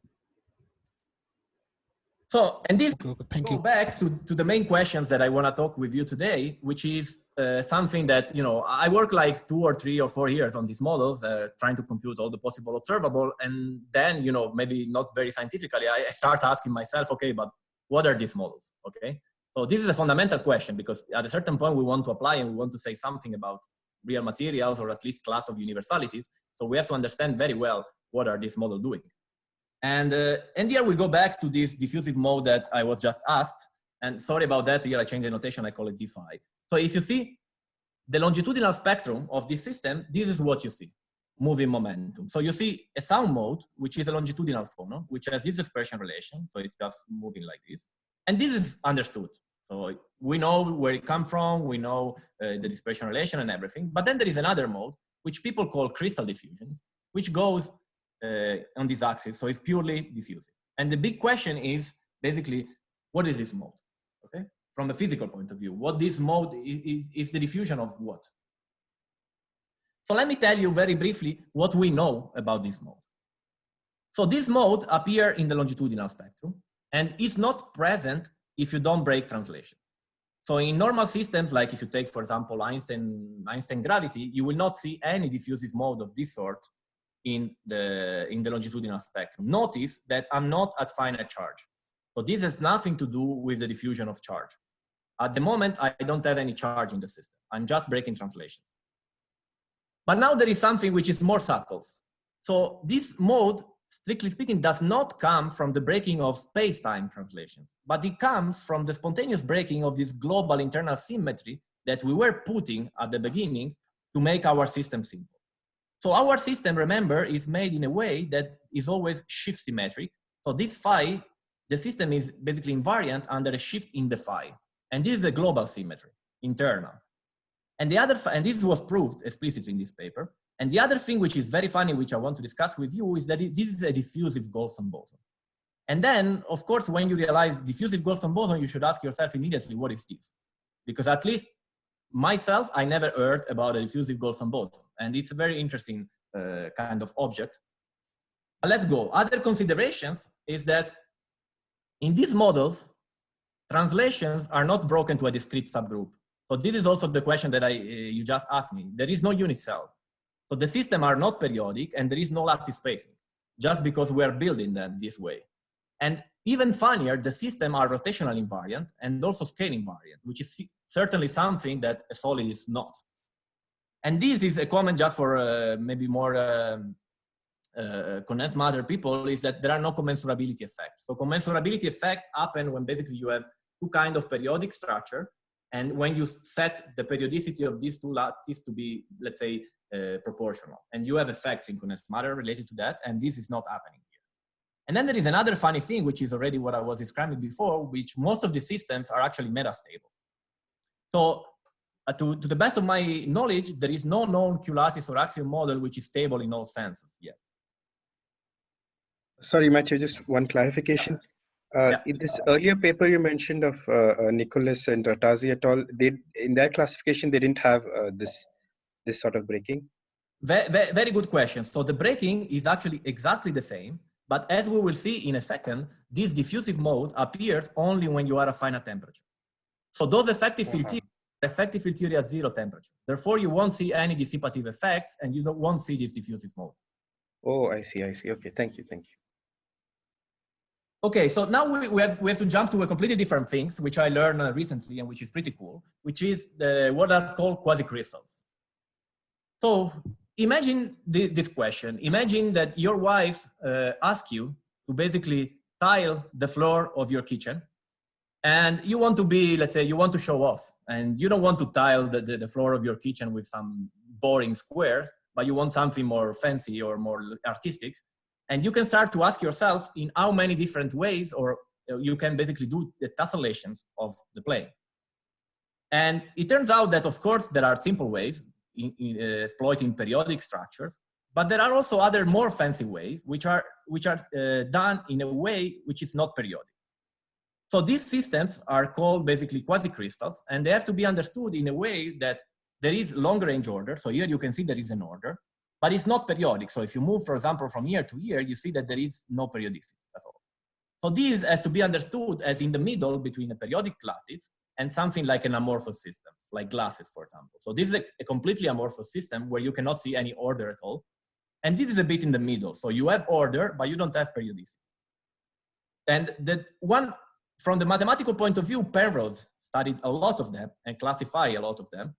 Speaker 1: So, and this go back to the main questions that I want to talk with you today, which is something that, you know, I work like 2 or 3 or 4 years on these models, trying to compute all the possible observable. And then, you know, maybe not very scientifically, I start asking myself, okay, but what are these models, okay? So this is a fundamental question, because at a certain point we want to apply and we want to say something about real materials, or at least class of universalities. So we have to understand very well what are these models doing. And here we go back to this diffusive mode that I was just asked. And sorry about that, here I changed the notation, I call it D5. So if you see the longitudinal spectrum of this system, this is what you see, moving momentum. So you see a sound mode, which is a longitudinal phonon, which has this dispersion relation. So it's just moving like this. And this is understood. So we know where it comes from, we know the dispersion relation and everything. But then there is another mode, which people call crystal diffusions, which goes on this axis. So it's purely diffusive. And the big question is basically, what is this mode? Okay, from a physical point of view, what this mode is the diffusion of what? So let me tell you very briefly what we know about this mode. So this mode appears in the longitudinal spectrum and is not present if you don't break translation. So in normal systems, like if you take, for example, Einstein gravity, you will not see any diffusive mode of this sort in the longitudinal spectrum. Notice that I'm not at finite charge. So this has nothing to do with the diffusion of charge. At the moment, I don't have any charge in the system. I'm just breaking translations. But now there is something which is more subtle. So this mode, strictly speaking, does not come from the breaking of space-time translations, but it comes from the spontaneous breaking of this global internal symmetry that we were putting at the beginning to make our system simple. So our system, remember, is made in a way that is always shift symmetric. So this phi, the system is basically invariant under a shift in the phi. And this is a global symmetry, internal. And this was proved explicitly in this paper. And the other thing which is very funny, which I want to discuss with you, is that this is a diffusive Goldstone boson. And then, of course, when you realize diffusive Goldstone boson, you should ask yourself immediately, what is this? Because at least myself, I never heard about a diffusive Goldstone boson. And it's a very interesting kind of object. Let's go. Other considerations is that in these models, translations are not broken to a discrete subgroup. So this is also the question that you just asked me. There is no unit cell. So the system are not periodic and there is no lattice spacing, just because we are building them this way. And even funnier, the system are rotational invariant and also scale invariant, which is certainly something that a solid is not. And this is a comment just for maybe more condensed matter people, is that there are no commensurability effects. So commensurability effects happen when basically you have two kinds of periodic structure. And when you set the periodicity of these two lattices to be, let's say, proportional, and you have effects in condensed matter related to that, and this is not happening here. And then there is another funny thing, which is already what I was describing before, which most of the systems are actually metastable. So to the best of my knowledge, there is no known Q-lattice or axiom model which is stable in all senses yet.
Speaker 5: Sorry, Matteo, just one clarification. In this earlier paper you mentioned of Nicholas and Rattazzi et al., in their classification, they didn't have this sort of breaking?
Speaker 1: Very good question. So the breaking is actually exactly the same, but as we will see in a second, this diffusive mode appears only when you are at finite temperature. So those effective field theory at zero temperature. Therefore, you won't see any dissipative effects and you won't see this diffusive mode.
Speaker 5: Oh, I see. Okay, thank you.
Speaker 1: Okay, so now we have to jump to a completely different things, which I learned recently and which is pretty cool, which is what are called quasi-crystals. So imagine this question. Imagine that your wife asks you to basically tile the floor of your kitchen, and you want to be, let's say, you want to show off, and you don't want to tile the floor of your kitchen with some boring squares, but you want something more fancy or more artistic. And you can start to ask yourself in how many different ways, or you can basically do the tessellations of the plane. And it turns out that, of course, there are simple ways exploiting periodic structures, but there are also other more fancy ways which are done in a way which is not periodic. So these systems are called basically quasi-crystals, and they have to be understood in a way that there is longer range order. So here you can see there is an order, but it's not periodic. So if you move, for example, from year to year, you see that there is no periodicity at all. So this has to be understood as in the middle between a periodic lattice and something like an amorphous system, like glasses, for example. So this is a completely amorphous system where you cannot see any order at all. And this is a bit in the middle. So you have order, but you don't have periodicity. And from the mathematical point of view, Penrose studied a lot of them and classified a lot of them.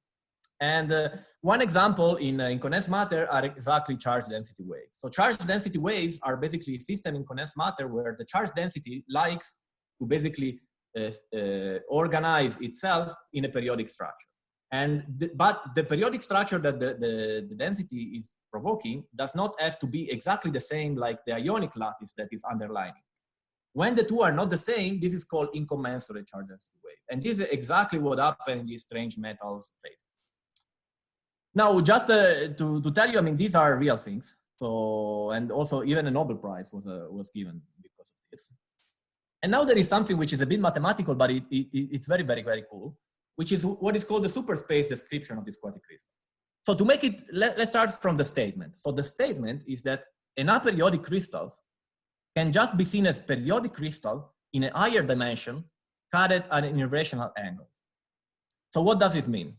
Speaker 1: And one example in condensed matter are exactly charge density waves. So charge density waves are basically a system in condensed matter where the charge density likes to basically organize itself in a periodic structure. But the periodic structure that the density is provoking does not have to be exactly the same like the ionic lattice that is underlining. When the two are not the same, this is called incommensurate charge density wave. And this is exactly what happened in these strange metals phases. Now, just to tell you, I mean, these are real things. So, and also even a Nobel Prize was given because of this. And now there is something which is a bit mathematical, but it's very, very, very cool, which is what is called the superspace description of this quasi-crystal. So to make it, let's start from the statement. So the statement is that an aperiodic crystals can just be seen as periodic crystal in a higher dimension cut at irrational angles. So what does it mean?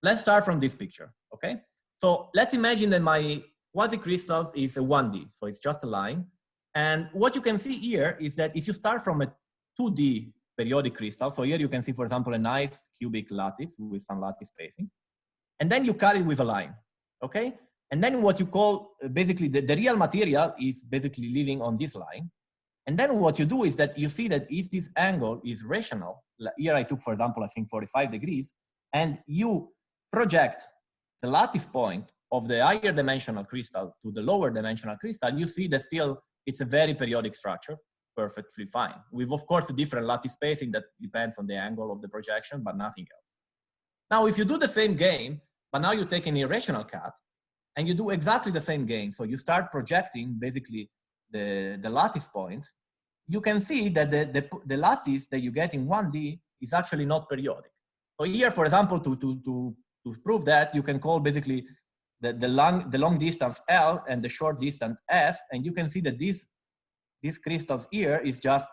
Speaker 1: Let's start from this picture, okay? So let's imagine that my quasi-crystal is a 1D, so it's just a line. And what you can see here is that if you start from a 2D periodic crystal, so here you can see, for example, a nice cubic lattice with some lattice spacing, and then you cut it with a line, okay? And then what you call, basically the real material is basically living on this line. And then what you do is that you see that if this angle is rational, here I took, for example, I think 45 degrees, and you project the lattice point of the higher dimensional crystal to the lower dimensional crystal, you see that still it's a very periodic structure, perfectly fine. With, of course, a different lattice spacing that depends on the angle of the projection, but nothing else. Now, if you do the same game, but now you take an irrational cut, and you do exactly the same game, so you start projecting basically the lattice point, you can see that the lattice that you get in 1D is actually not periodic. So here, for example, to prove that, you can call basically the long distance L and the short distance S, and you can see that these crystals here is just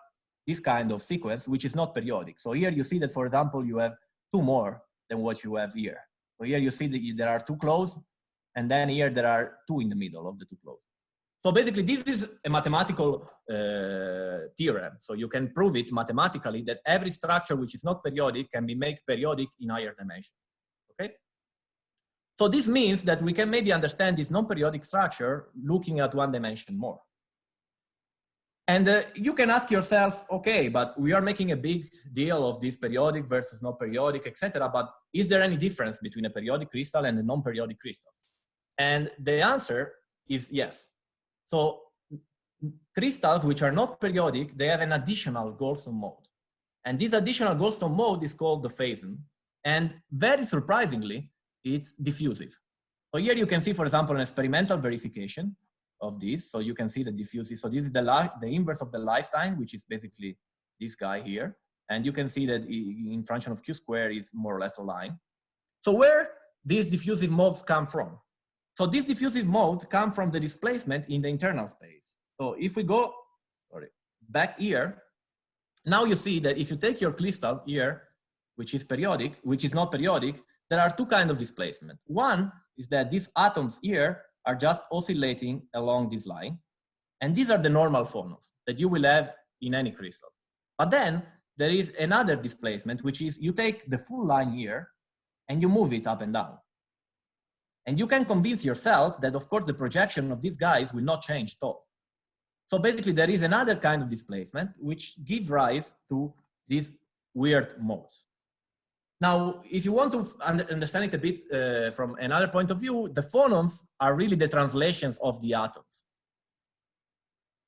Speaker 1: this kind of sequence, which is not periodic. So here you see that, for example, you have 2 more than what you have here. So here you see that there are 2 close, and then here there are 2 in the middle of the 2 close. So basically, this is a mathematical theorem. So you can prove it mathematically that every structure which is not periodic can be made periodic in higher dimension. Okay? So this means that we can maybe understand this non-periodic structure looking at 1 dimension more. And you can ask yourself, okay, but we are making a big deal of this periodic versus not periodic, etc. But is there any difference between a periodic crystal and a non-periodic crystal? And the answer is yes. So crystals which are not periodic, they have an additional Goldstone mode. And this additional Goldstone mode is called the phazon. And very surprisingly, it's diffusive. So here you can see, for example, an experimental verification of this. So you can see the diffusive. So this is the inverse of the lifetime, which is basically this guy here. And you can see that in function of Q square is more or less a line. So where these diffusive modes come from? So these diffusive modes come from the displacement in the internal space. So if we go back here, now you see that if you take your crystal here, which is periodic, which is not periodic, there are 2 kinds of displacement. One is that these atoms here are just oscillating along this line. And these are the normal phonons that you will have in any crystal. But then there is another displacement, which is you take the full line here and you move it up and down. And you can convince yourself that, of course, the projection of these guys will not change at all. So basically, there is another kind of displacement which gives rise to these weird modes. Now, if you want to understand it a bit from another point of view, the phonons are really the translations of the atoms,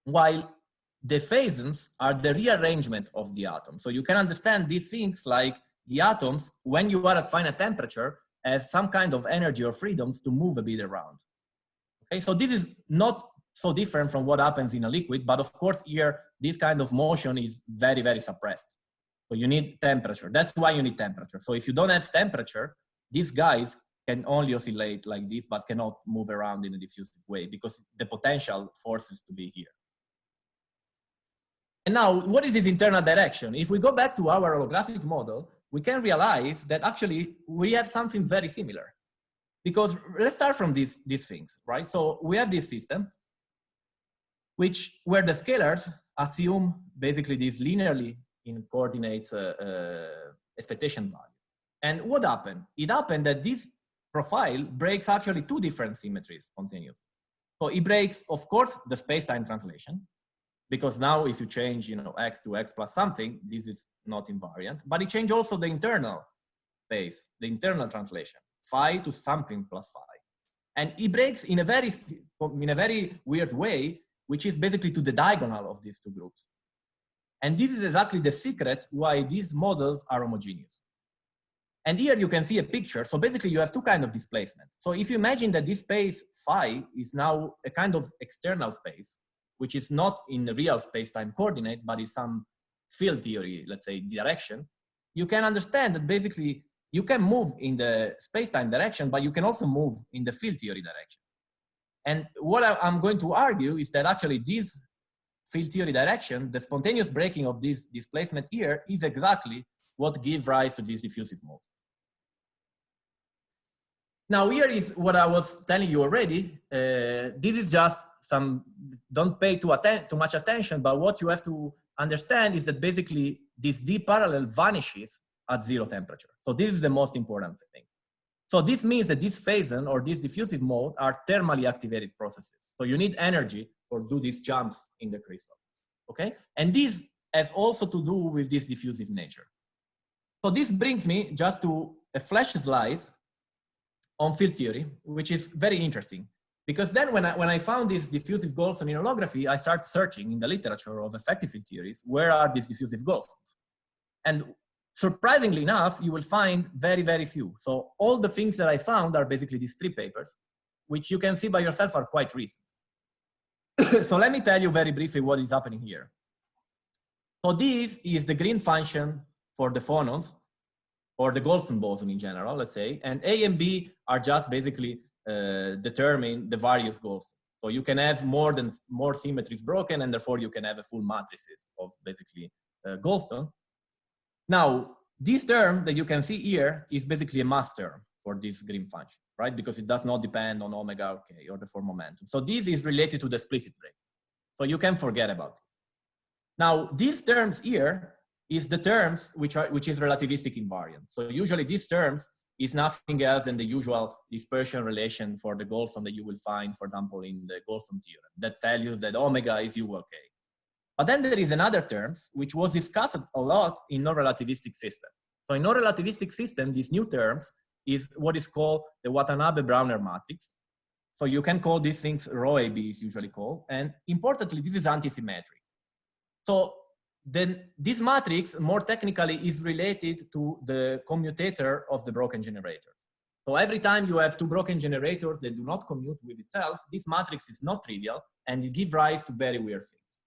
Speaker 1: while the phasons are the rearrangement of the atom. So you can understand these things like the atoms, when you are at finite temperature, as some kind of energy or freedoms to move a bit around. Okay, so this is not so different from what happens in a liquid, but of course here, this kind of motion is very, very suppressed. So you need temperature. That's why you need temperature. So if you don't have temperature, these guys can only oscillate like this, but cannot move around in a diffusive way because the potential forces to be here. And now, what is this internal direction? If we go back to our holographic model, we can realize that actually we have something very similar. Because let's start from these things, right? So we have this system, where the scalars assume basically this linearly in coordinates expectation value. And what happened? It happened that this profile breaks actually 2 different symmetries spontaneously. So it breaks, of course, the space-time translation, because now if you change, you know, x to x plus something, this is not invariant, but it changes also the internal space, the internal translation, phi to something plus phi. And it breaks in a very weird way, which is basically to the diagonal of these 2 groups. And this is exactly the secret why these models are homogeneous. And here you can see a picture. So basically you have 2 kinds of displacement. So if you imagine that this space phi is now a kind of external space, which is not in the real space-time coordinate, but is some field theory, let's say, direction, you can understand that basically you can move in the space-time direction, but you can also move in the field theory direction. And what I'm going to argue is that actually this field theory direction, the spontaneous breaking of this displacement here, is exactly what gives rise to this diffusive mode. Now here is what I was telling you already. This is just some, don't pay too much attention, but what you have to understand is that basically this D parallel vanishes at 0 temperature. So this is the most important thing. So this means that this phason or this diffusive mode are thermally activated processes. So you need energy for do these jumps in the crystals, okay? And this has also to do with this diffusive nature. So this brings me just to a flash slide on field theory, which is very interesting. Because then when I found this diffusive Goldstone in holography, I started searching in the literature of effective field theories, where are these diffusive Goldstones? And surprisingly enough, you will find very, very few. So all the things that I found are basically these 3 papers, which you can see by yourself are quite recent. So let me tell you very briefly what is happening here. So this is the green function for the phonons, or the Goldstone boson in general, let's say, and A and B are just basically determine the various Goldstones. So you can have more symmetries broken, and therefore you can have a full matrices of basically Goldstone. Now, this term that you can see here is basically a mass term for this green function, right? Because it does not depend on omega or k or the 4 momentum. So this is related to the explicit break. So you can forget about this. Now, these terms here is the terms which is relativistic invariant. So usually these terms is nothing else than the usual dispersion relation for the Goldstone that you will find, for example, in the Goldstone theorem that tells you that omega is U k. But then there is another terms which was discussed a lot in non-relativistic system. So in non-relativistic system, these new terms is what is called the Watanabe-Browner matrix. So you can call these things rho AB is usually called. And importantly, this is antisymmetric. So then this matrix more technically is related to the commutator of the broken generators. So every time you have 2 broken generators that do not commute with itself, this matrix is not trivial and it gives rise to very weird things.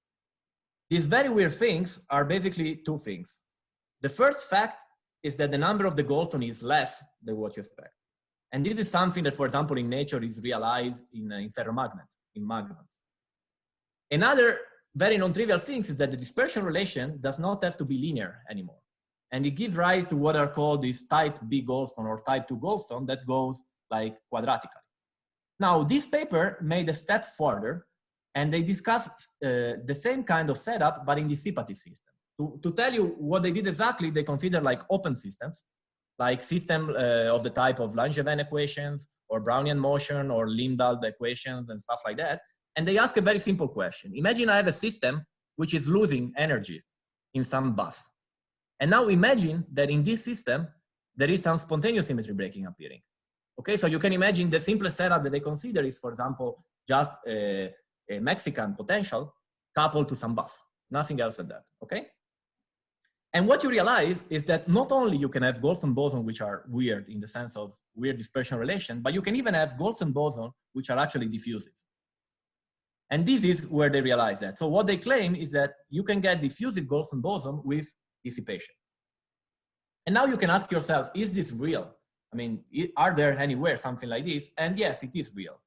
Speaker 1: These very weird things are basically 2 things. The first fact is that the number of the Goldstone is less than what you expect. And this is something that, for example, in nature is realized in ferromagnets, in magnets. Another very non-trivial thing is that the dispersion relation does not have to be linear anymore. And it gives rise to what are called these type B Goldstone or type 2 Goldstone that goes like quadratically. Now, this paper made a step further and they discussed the same kind of setup, but in dissipative system. To tell you what they did exactly, they consider like open systems, like system of the type of Langevin equations or Brownian motion or Lindahl equations and stuff like that. And they ask a very simple question. Imagine I have a system which is losing energy in some bus. And now imagine that in this system, there is some spontaneous symmetry breaking appearing. Okay, so you can imagine the simplest setup that they consider is, for example, just a Mexican potential coupled to some buff, nothing else than that, okay? And what you realize is that not only you can have Goldstone boson, which are weird in the sense of weird dispersion relation, but you can even have Goldstone boson, which are actually diffusive. And this is where they realize that. So what they claim is that you can get diffusive Goldstone boson with dissipation. And now you can ask yourself, is this real? I mean, are there anywhere something like this? And yes, it is real.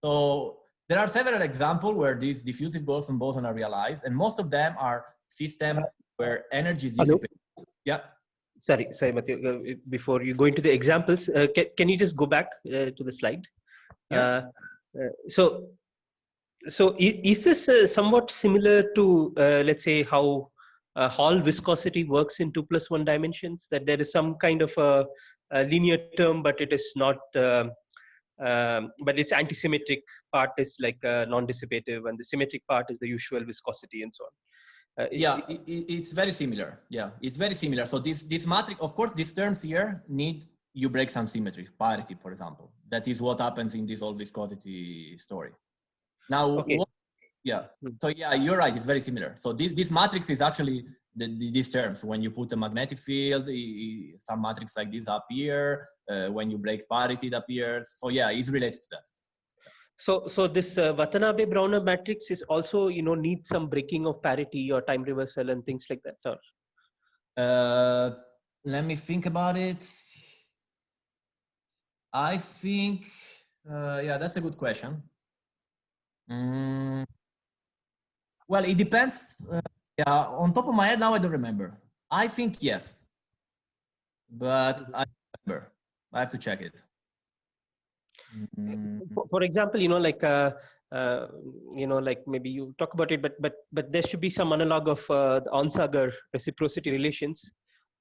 Speaker 1: So there are several examples where these diffusive Goldstone boson are realized, and most of them are systems where energy is dissipated. Yeah.
Speaker 2: Sorry, Matteo. Before you go into the examples, can you just go back to the slide?
Speaker 1: Yeah.
Speaker 2: So is this somewhat similar to, let's say, how Hall viscosity works in 2+1 dimensions? That there is some kind of a linear term, but it is not. But its antisymmetric part is like non-dissipative, and the symmetric part is the usual viscosity and so on.
Speaker 1: It's very similar. Yeah, it's very similar. So this matrix, of course, these terms here need you break some symmetry, parity, for example. That is what happens in this whole viscosity story. Now,
Speaker 2: okay.
Speaker 1: So yeah, you're right. It's very similar. So this matrix is actually these terms. When you put a magnetic field, some matrix like this appear. When you break parity, it appears. So yeah, it's related to that.
Speaker 2: So this Watanabe-Browner matrix is also, needs some breaking of parity or time reversal and things like that. Or?
Speaker 1: Let me think about it. I think, yeah, that's a good question. Well, it depends. Yeah, on top of my head now, I don't remember. I think yes, but I don't remember. I have to check it.
Speaker 2: For example, like maybe you talk about it, but there should be some analog of the Onsager reciprocity relations.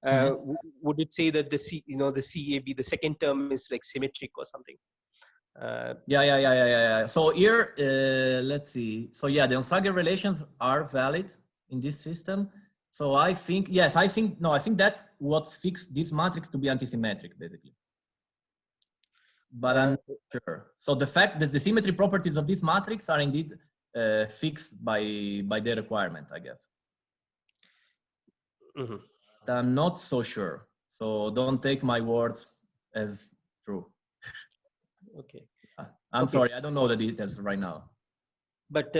Speaker 2: Would it say that the CAB, the second term, is like symmetric or something?
Speaker 1: Yeah. So here, let's see. So yeah, the Onsager relations are valid in this system. So I think, yes, I think that's what fixed this matrix to be antisymmetric, basically. But I'm not sure. So the fact that the symmetry properties of this matrix are indeed fixed by the requirement, I guess. But I'm not so sure. So don't take my words as true.
Speaker 2: Okay.
Speaker 1: I'm sorry, I don't know the details right now.
Speaker 2: But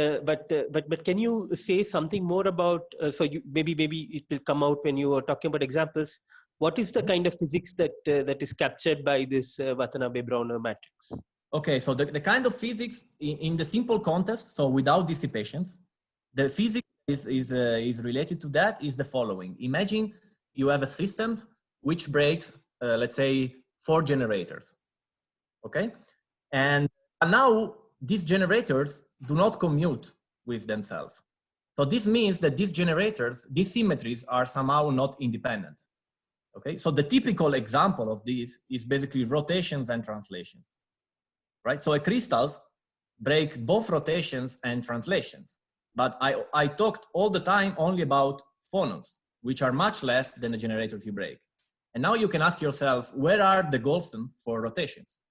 Speaker 2: can you say something more about? So you, maybe it will come out when you are talking about examples. What is the kind of physics that is captured by this Watanabe-Browner matrix?
Speaker 1: Okay, so the kind of physics in the simple context, so without dissipations, the physics is related to that is the following. Imagine you have a system which breaks, let's say, 4 generators. Okay, and now these generators do not commute with themselves. So this means that these generators, these symmetries are somehow not independent. Okay, so the typical example of this is basically rotations and translations, right? So a crystals break both rotations and translations, but I talked all the time only about phonons, which are much less than the generators you break. And now you can ask yourself, where are the Goldstones for rotations?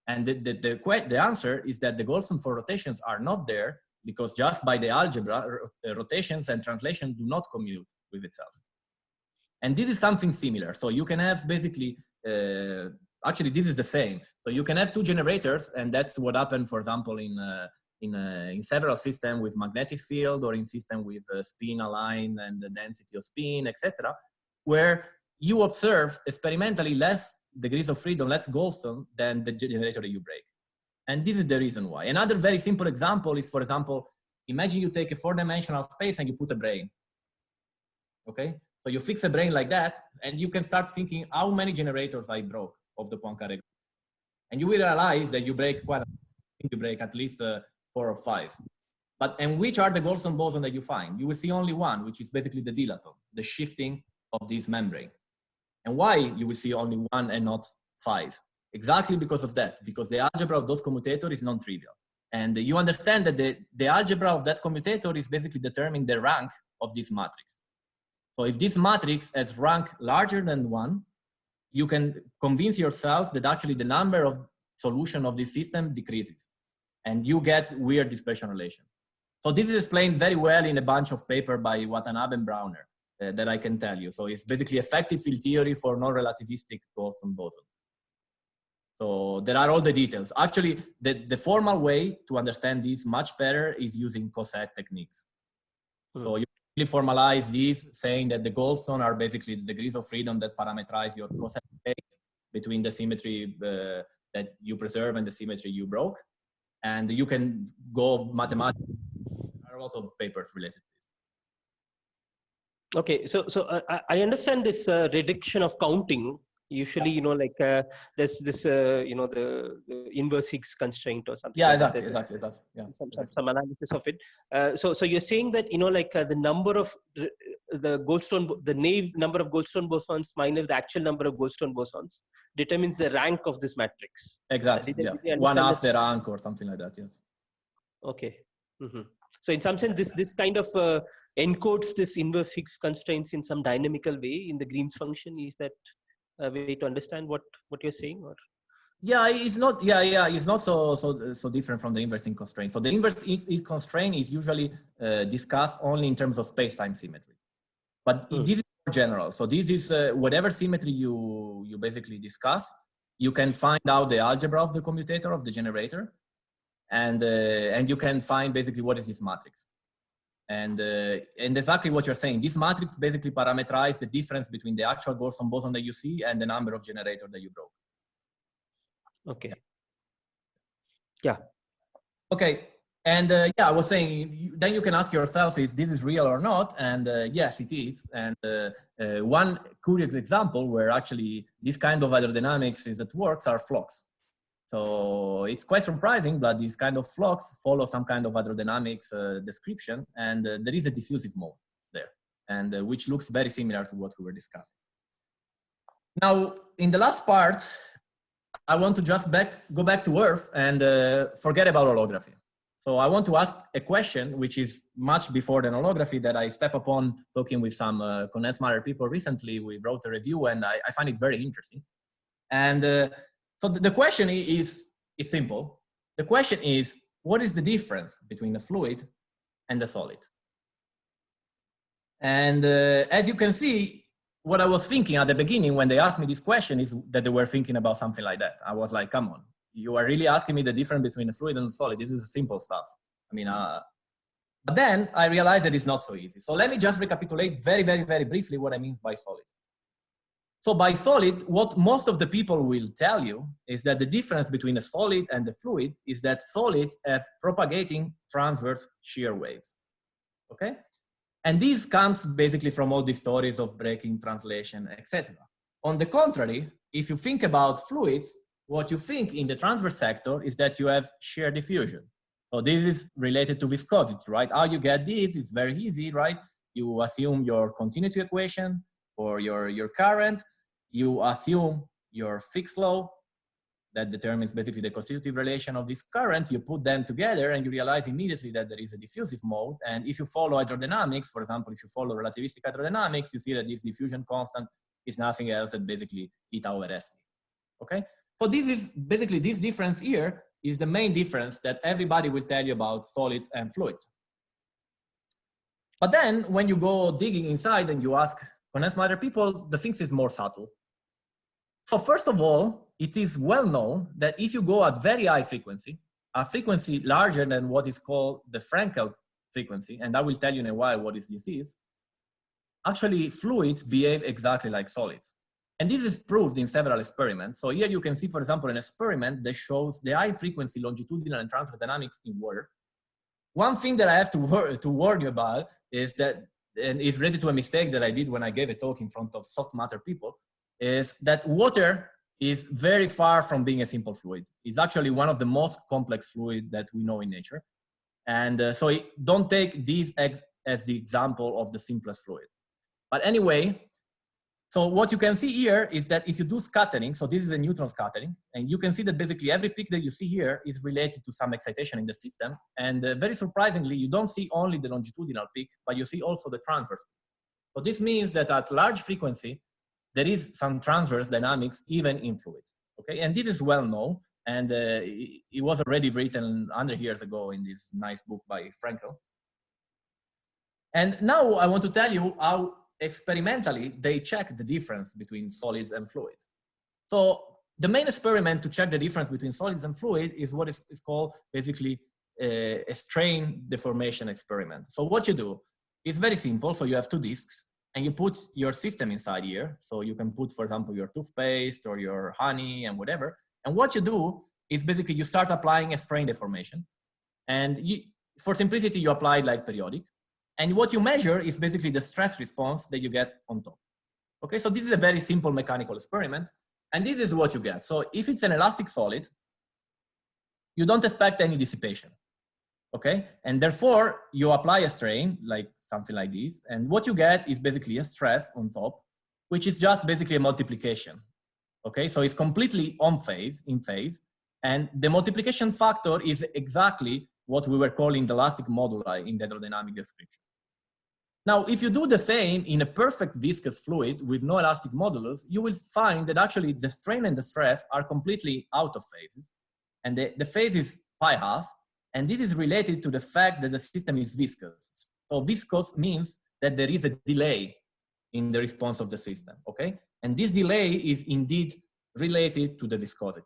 Speaker 1: And the answer is that the Goldstones for rotations are not there because just by the algebra, rotations and translation do not commute with itself. And this is something similar. So you can have basically, actually this is the same. So you can have 2 generators, and that's what happened, for example, in several systems with magnetic field or in system with spin aligned and the density of spin, etc., where you observe experimentally less degrees of freedom, less Goldstone than the generator that you break. And this is the reason why. Another very simple example is, for example, imagine you take a 4-dimensional space and you put a brane. Okay, so you fix a brane like that, and you can start thinking how many generators I broke of the Poincare. And you will realize that you break quite a few. You break at least 4 or 5. And which are the Goldstone bosons that you find? You will see only one, which is basically the dilaton, the shifting of this membrane. And why you will see only 1 and not 5? Exactly because of that, because the algebra of those commutators is non-trivial. And you understand that the algebra of that commutator is basically determining the rank of this matrix. So if this matrix has rank larger than 1, you can convince yourself that actually the number of solution of this system decreases, and you get weird dispersion relation. So this is explained very well in a bunch of papers by Watanabe and Browner that I can tell you. So it's basically effective field theory for non-relativistic Goldstone boson. So there are all the details. Actually, the formal way to understand this much better is using coset techniques. So you really formalize these, saying that the Goldstone are basically the degrees of freedom that parameterize your coset space between the symmetry that you preserve and the symmetry you broke. And you can go mathematically. There are a lot of papers related to this.
Speaker 2: Okay, so I understand this reduction of counting. Usually, there's this, the inverse Higgs constraint or something.
Speaker 1: Yeah,
Speaker 2: like
Speaker 1: exactly. Yeah,
Speaker 2: some analysis of it. So you're saying that the number of the Goldstone, the naive number of Goldstone bosons minus the actual number of Goldstone bosons determines the rank of this matrix.
Speaker 1: Exactly. Yeah, 1/2 the rank or something like that. Yes.
Speaker 2: Okay. So in some sense, this kind of encodes this inverse Higgs constraints in some dynamical way in the Green's function. Is that a way to understand what you're saying? Or
Speaker 1: yeah, it's not. Yeah, it's not so different from the inverse Higgs constraint. So the inverse Higgs constraint is usually discussed only in terms of space-time symmetry, but this is more general. So this is whatever symmetry you basically discuss, you can find out the algebra of the commutator of the generator, and you can find basically what is this matrix. And exactly what you're saying, this matrix basically parameterizes the difference between the actual Goldstone boson that you see and the number of generators that you broke.
Speaker 2: Okay. Yeah.
Speaker 1: Okay. And I was saying, then you can ask yourself if this is real or not. And yes, it is. And one curious example where actually this kind of hydrodynamics is at work are flocks. So it's quite surprising, but these kind of flux follow some kind of hydrodynamics description, and there is a diffusive mode there, and which looks very similar to what we were discussing. Now, in the last part, I want to just go back to Earth and forget about holography. So I want to ask a question, which is much before the holography, that I step upon talking with some condensed matter people recently. We wrote a review, and I find it very interesting. And so the question is simple. The question is, what is the difference between a fluid and a solid? And as you can see, what I was thinking at the beginning when they asked me this question is that they were thinking about something like that. I was like, come on, you are really asking me the difference between a fluid and a solid. This is simple stuff. I mean, but then I realized that it's not so easy. So let me just recapitulate very, very, very briefly what I mean by solid. So by solid, what most of the people will tell you is that the difference between a solid and the fluid is that solids have propagating transverse shear waves, okay? And this comes basically from all these stories of breaking, translation, etc. On the contrary, if you think about fluids, what you think in the transverse sector is that you have shear diffusion. So this is related to viscosity, right? How you get this is very easy, right? You assume your continuity equation or your current, you assume your fixed law that determines basically the constitutive relation of this current, you put them together and you realize immediately that there is a diffusive mode. And if you follow hydrodynamics, for example, if you follow relativistic hydrodynamics, you see that this diffusion constant is nothing else than basically E tau over ST, okay? So this is basically, this difference here is the main difference that everybody will tell you about solids and fluids. But then when you go digging inside and you ask condensed matter people, the things is more subtle. So first of all, it is well known that if you go at very high frequency, a frequency larger than what is called the Frankel frequency, and I will tell you in a while what this is, actually fluids behave exactly like solids. And this is proved in several experiments. So here you can see, for example, an experiment that shows the high frequency longitudinal and transverse dynamics in water. One thing that I have to warn you about is that, and it's related to a mistake that I did when I gave a talk in front of soft matter people, is that water is very far from being a simple fluid. It's actually one of the most complex fluids that we know in nature. And so don't take these as the example of the simplest fluid. But anyway, so what you can see here is that if you do scattering, so this is a neutron scattering, and you can see that basically every peak that you see here is related to some excitation in the system. And very surprisingly, you don't see only the longitudinal peak, but you see also the transverse peak. So this means that at large frequency, there is some transverse dynamics even in fluids, okay? And this is well known, and it was already written 100 years ago in this nice book by Frankel. And now I want to tell you how experimentally they check the difference between solids and fluids. So the main experiment to check the difference between solids and fluid is what is called basically a strain deformation experiment. So what you do, it's very simple. So you have two discs, and you put your system inside here. So you can put, for example, your toothpaste or your honey and whatever. And what you do is basically you start applying a strain deformation. And for simplicity, you apply it like periodic. And what you measure is basically the stress response that you get on top. Okay, so this is a very simple mechanical experiment. And this is what you get. So if it's an elastic solid, you don't expect any dissipation. Okay, and therefore you apply a strain like something like this, and what you get is basically a stress on top, which is just basically a multiplication. Okay, so it's completely on phase, in phase, and the multiplication factor is exactly what we were calling the elastic moduli in the hydrodynamic description. Now, if you do the same in a perfect viscous fluid with no elastic modulus, you will find that actually the strain and the stress are completely out of phases, and the phase is pi half. And this is related to the fact that the system is viscous. So viscous means that there is a delay in the response of the system, okay? And this delay is indeed related to the viscosity.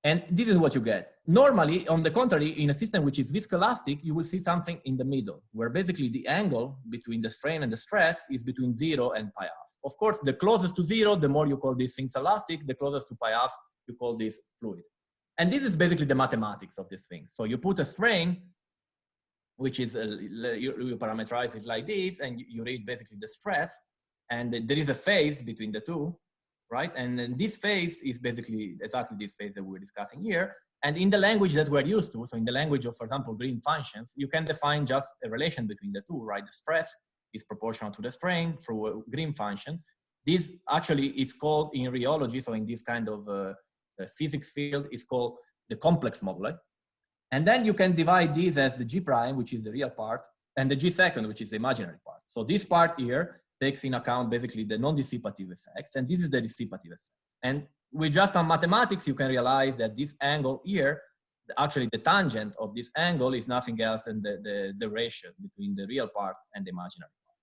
Speaker 1: And this is what you get. Normally, on the contrary, in a system which is viscoelastic, you will see something in the middle, where basically the angle between the strain and the stress is between 0 and pi half. Of course, the closest to 0, the more you call these things elastic, the closest to pi half, you call this fluid. And this is basically the mathematics of this thing. So you put a strain, which is, you parameterize it like this, and you read basically the stress, and there is a phase between the two. right? And then this phase is basically exactly this phase that we're discussing here. And in the language that we're used to, so in the language of, for example, green functions, you can define just a relation between the two, right? The stress is proportional to the strain through a green function. This actually is called in rheology, so in this kind of physics field, is called the complex moduli. And then you can divide these as the G prime, which is the real part, and the G second, which is the imaginary part. So this part here takes in account basically the non-dissipative effects, and this is the dissipative effects. And with just some mathematics, you can realize that this angle here, actually the tangent of this angle is nothing else than the ratio between the real part and the imaginary part.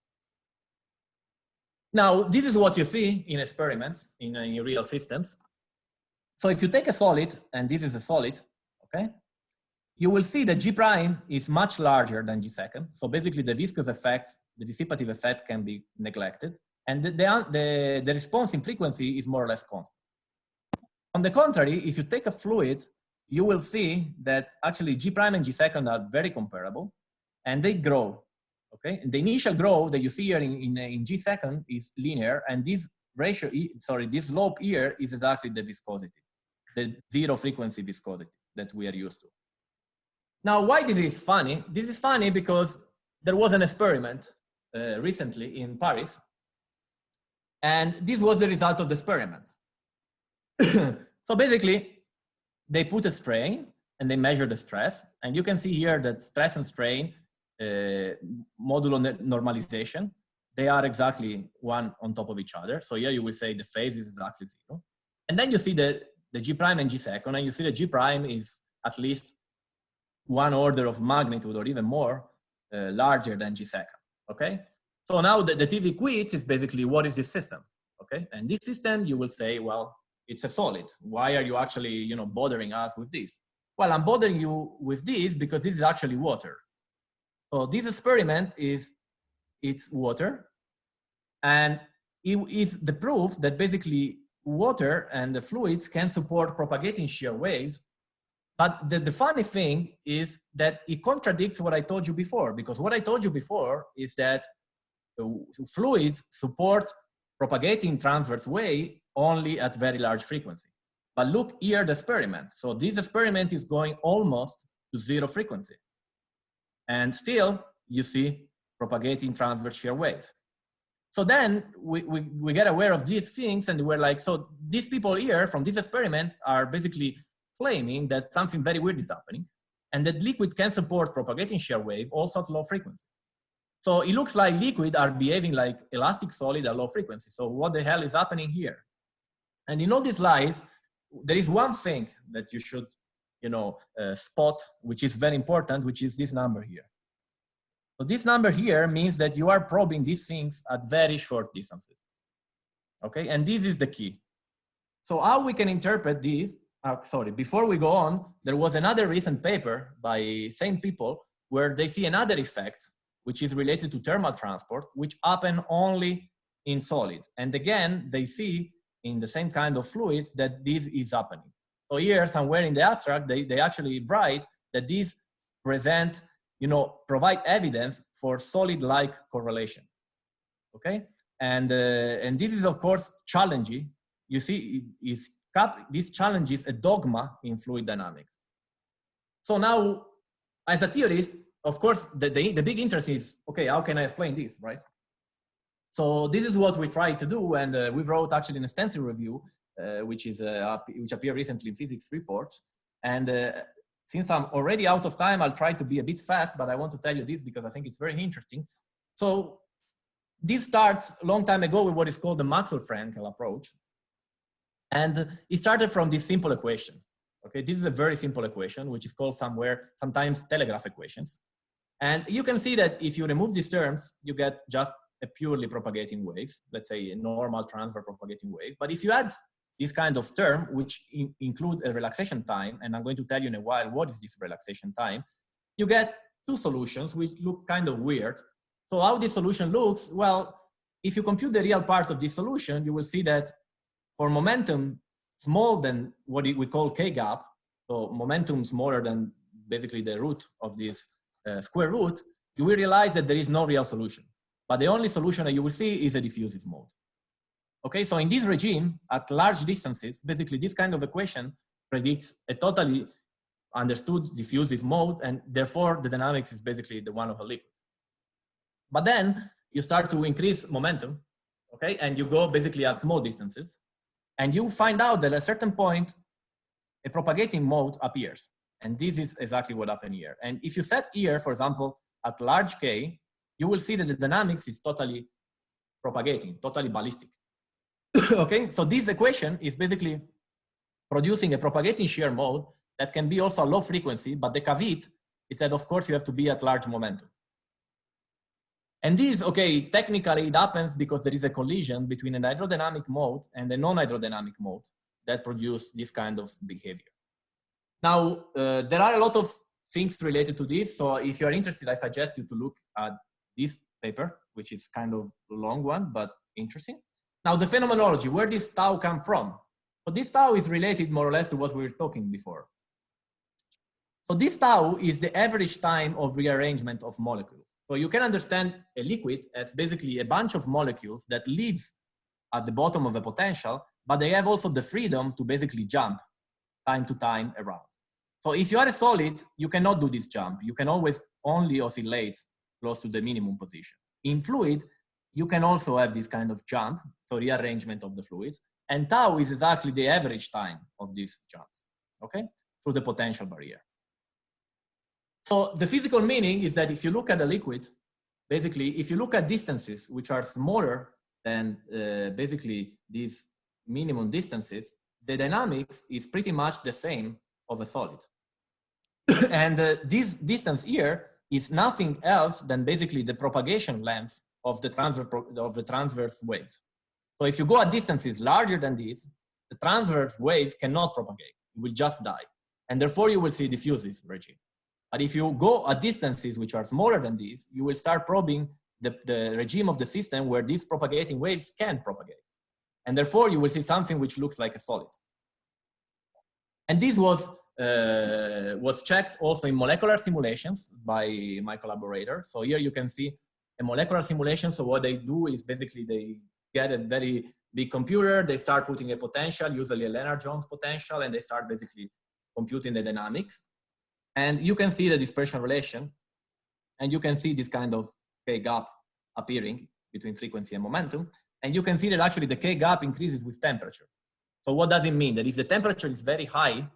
Speaker 1: Now, this is what you see in experiments in real systems. So if you take a solid, and this is a solid, okay, you will see that G prime is much larger than G second. So basically the viscous effect, the dissipative effect can be neglected. And the response in frequency is more or less constant. On the contrary, if you take a fluid, you will see that actually G prime and G second are very comparable and they grow, okay? And the initial growth that you see here in G second is linear, and this ratio, this slope here is exactly the viscosity, the zero frequency viscosity that we are used to. Now, why this is funny? This is funny because there was an experiment recently in Paris, and this was the result of the experiment. So basically, they put a strain and they measure the stress, and you can see here that stress and strain modulo normalization, they are exactly one on top of each other. So here you will say the phase is exactly zero. And then you see the G prime and G second, and you see the G prime is at least one order of magnitude or even more larger than G second, okay? So now the TV quiz is basically, what is this system, okay? And this system, you will say, well, it's a solid. Why are you actually, bothering us with this? Well, I'm bothering you with this because this is actually water. So this experiment it's water, and it is the proof that basically water and the fluids can support propagating shear waves. But the funny thing is that it contradicts what I told you before, because what I told you before is that fluids support propagating transverse wave only at very large frequency. But look here, the experiment. So this experiment is going almost to zero frequency. And still, you see propagating transverse shear waves. So then we get aware of these things, and we're like, so these people here from this experiment are basically claiming that something very weird is happening, and that liquid can support propagating shear wave also at low frequency. So it looks like liquid are behaving like elastic solid at low frequency. So what the hell is happening here? And in all these slides, there is one thing that you should, spot, which is very important, which is this number here. So this number here means that you are probing these things at very short distances, okay? And this is the key. So how we can interpret this, before we go on, there was another recent paper by same people where they see another effect, which is related to thermal transport, which happen only in solid. And again, they see in the same kind of fluids that this is happening. So here, somewhere in the abstract, they actually write that these present, provide evidence for solid-like correlation, okay? And this is, of course, challenging. You see, this challenges a dogma in fluid dynamics. So now, as a theorist, of course, the big interest is, okay, how can I explain this, right? So this is what we try to do, and we wrote actually an extensive review, which appeared recently in Physics Reports. And since I'm already out of time, I'll try to be a bit fast, but I want to tell you this because I think it's very interesting. So this starts a long time ago with what is called the Maxwell-Frankel approach. And it started from this simple equation. Okay, this is a very simple equation, which is called sometimes telegraph equations. And you can see that if you remove these terms, you get just a purely propagating wave, let's say a normal transverse propagating wave. But if you add this kind of term, which include a relaxation time, and I'm going to tell you in a while what is this relaxation time, you get two solutions which look kind of weird. So how this solution looks, well, if you compute the real part of this solution, you will see that for momentum small than what we call k-gap, so momentum smaller than basically the root of this square root, you will realize that there is no real solution. But the only solution that you will see is a diffusive mode. Okay, so in this regime, at large distances, basically this kind of equation predicts a totally understood diffusive mode, and therefore the dynamics is basically the one of a liquid. But then you start to increase momentum, okay, and you go basically at small distances, and you find out that at a certain point, a propagating mode appears. And this is exactly what happened here. And if you set here, for example, at large K, you will see that the dynamics is totally propagating, totally ballistic. Okay, so this equation is basically producing a propagating shear mode that can be also low frequency, but the caveat is that of course you have to be at large momentum. And this, okay, technically it happens because there is a collision between an hydrodynamic mode and a non-hydrodynamic mode that produce this kind of behavior. Now, there are a lot of things related to this. So if you're interested, I suggest you to look at this paper, which is kind of a long one, but interesting. Now, the phenomenology, where this tau come from? So this tau is related more or less to what we were talking before. So this tau is the average time of rearrangement of molecules. So you can understand a liquid as basically a bunch of molecules that lives at the bottom of a potential, but they have also the freedom to basically jump time to time around. So if you are a solid, you cannot do this jump. You can always only oscillate close to the minimum position. In fluid, you can also have this kind of jump, so rearrangement of the fluids, and tau is exactly the average time of these jumps, okay, through the potential barrier. So the physical meaning is that if you look at a liquid, basically, if you look at distances which are smaller than basically these minimum distances, the dynamics is pretty much the same of a solid. And this distance here is nothing else than basically the propagation length of the transverse waves. So if you go at distances larger than this, the transverse wave cannot propagate, it will just die. And therefore you will see diffusive regime. But if you go at distances which are smaller than these, you will start probing the regime of the system where these propagating waves can propagate. And therefore you will see something which looks like a solid. And this was checked also in molecular simulations by my collaborator. So here you can see a molecular simulation. So what they do is basically they get a very big computer, they start putting a potential, usually a Lennard-Jones potential, and they start basically computing the dynamics. And you can see the dispersion relation, and you can see this kind of K gap appearing between frequency and momentum. And you can see that actually the K gap increases with temperature. So what does it mean? That if the temperature is very high,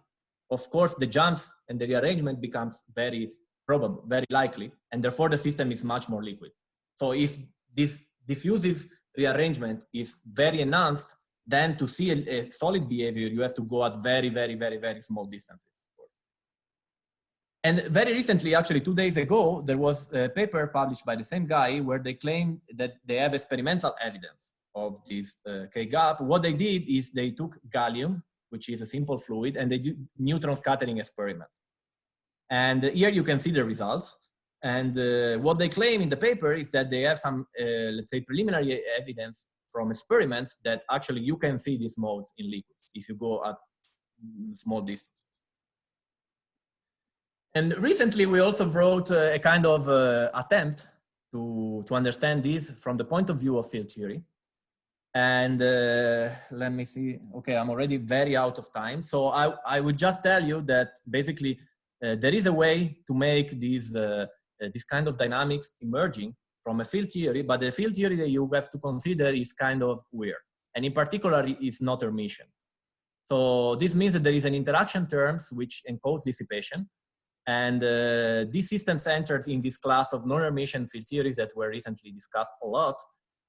Speaker 1: of course, the jumps and the rearrangement becomes very probable, very likely, and therefore the system is much more liquid. So if this diffusive rearrangement is very enhanced, then to see a solid behavior, you have to go at very, very, very, very small distances. And very recently, actually 2 days ago, there was a paper published by the same guy where they claim that they have experimental evidence of this K gap. What they did is they took gallium, which is a simple fluid, and they did neutron scattering experiment. And here you can see the results. And what they claim in the paper is that they have some, let's say, preliminary evidence from experiments that actually you can see these modes in liquids if you go at small distances. And recently we also wrote a kind of attempt to understand this from the point of view of field theory. And let me see, okay, I'm already very out of time. So I would just tell you that basically there is a way to make these, this kind of dynamics emerging from a field theory, but the field theory that you have to consider is kind of weird. And in particular, it's not Hermitian. So this means that there is an interaction terms which encodes dissipation. And these systems entered in this class of non-Hermitian field theories that were recently discussed a lot.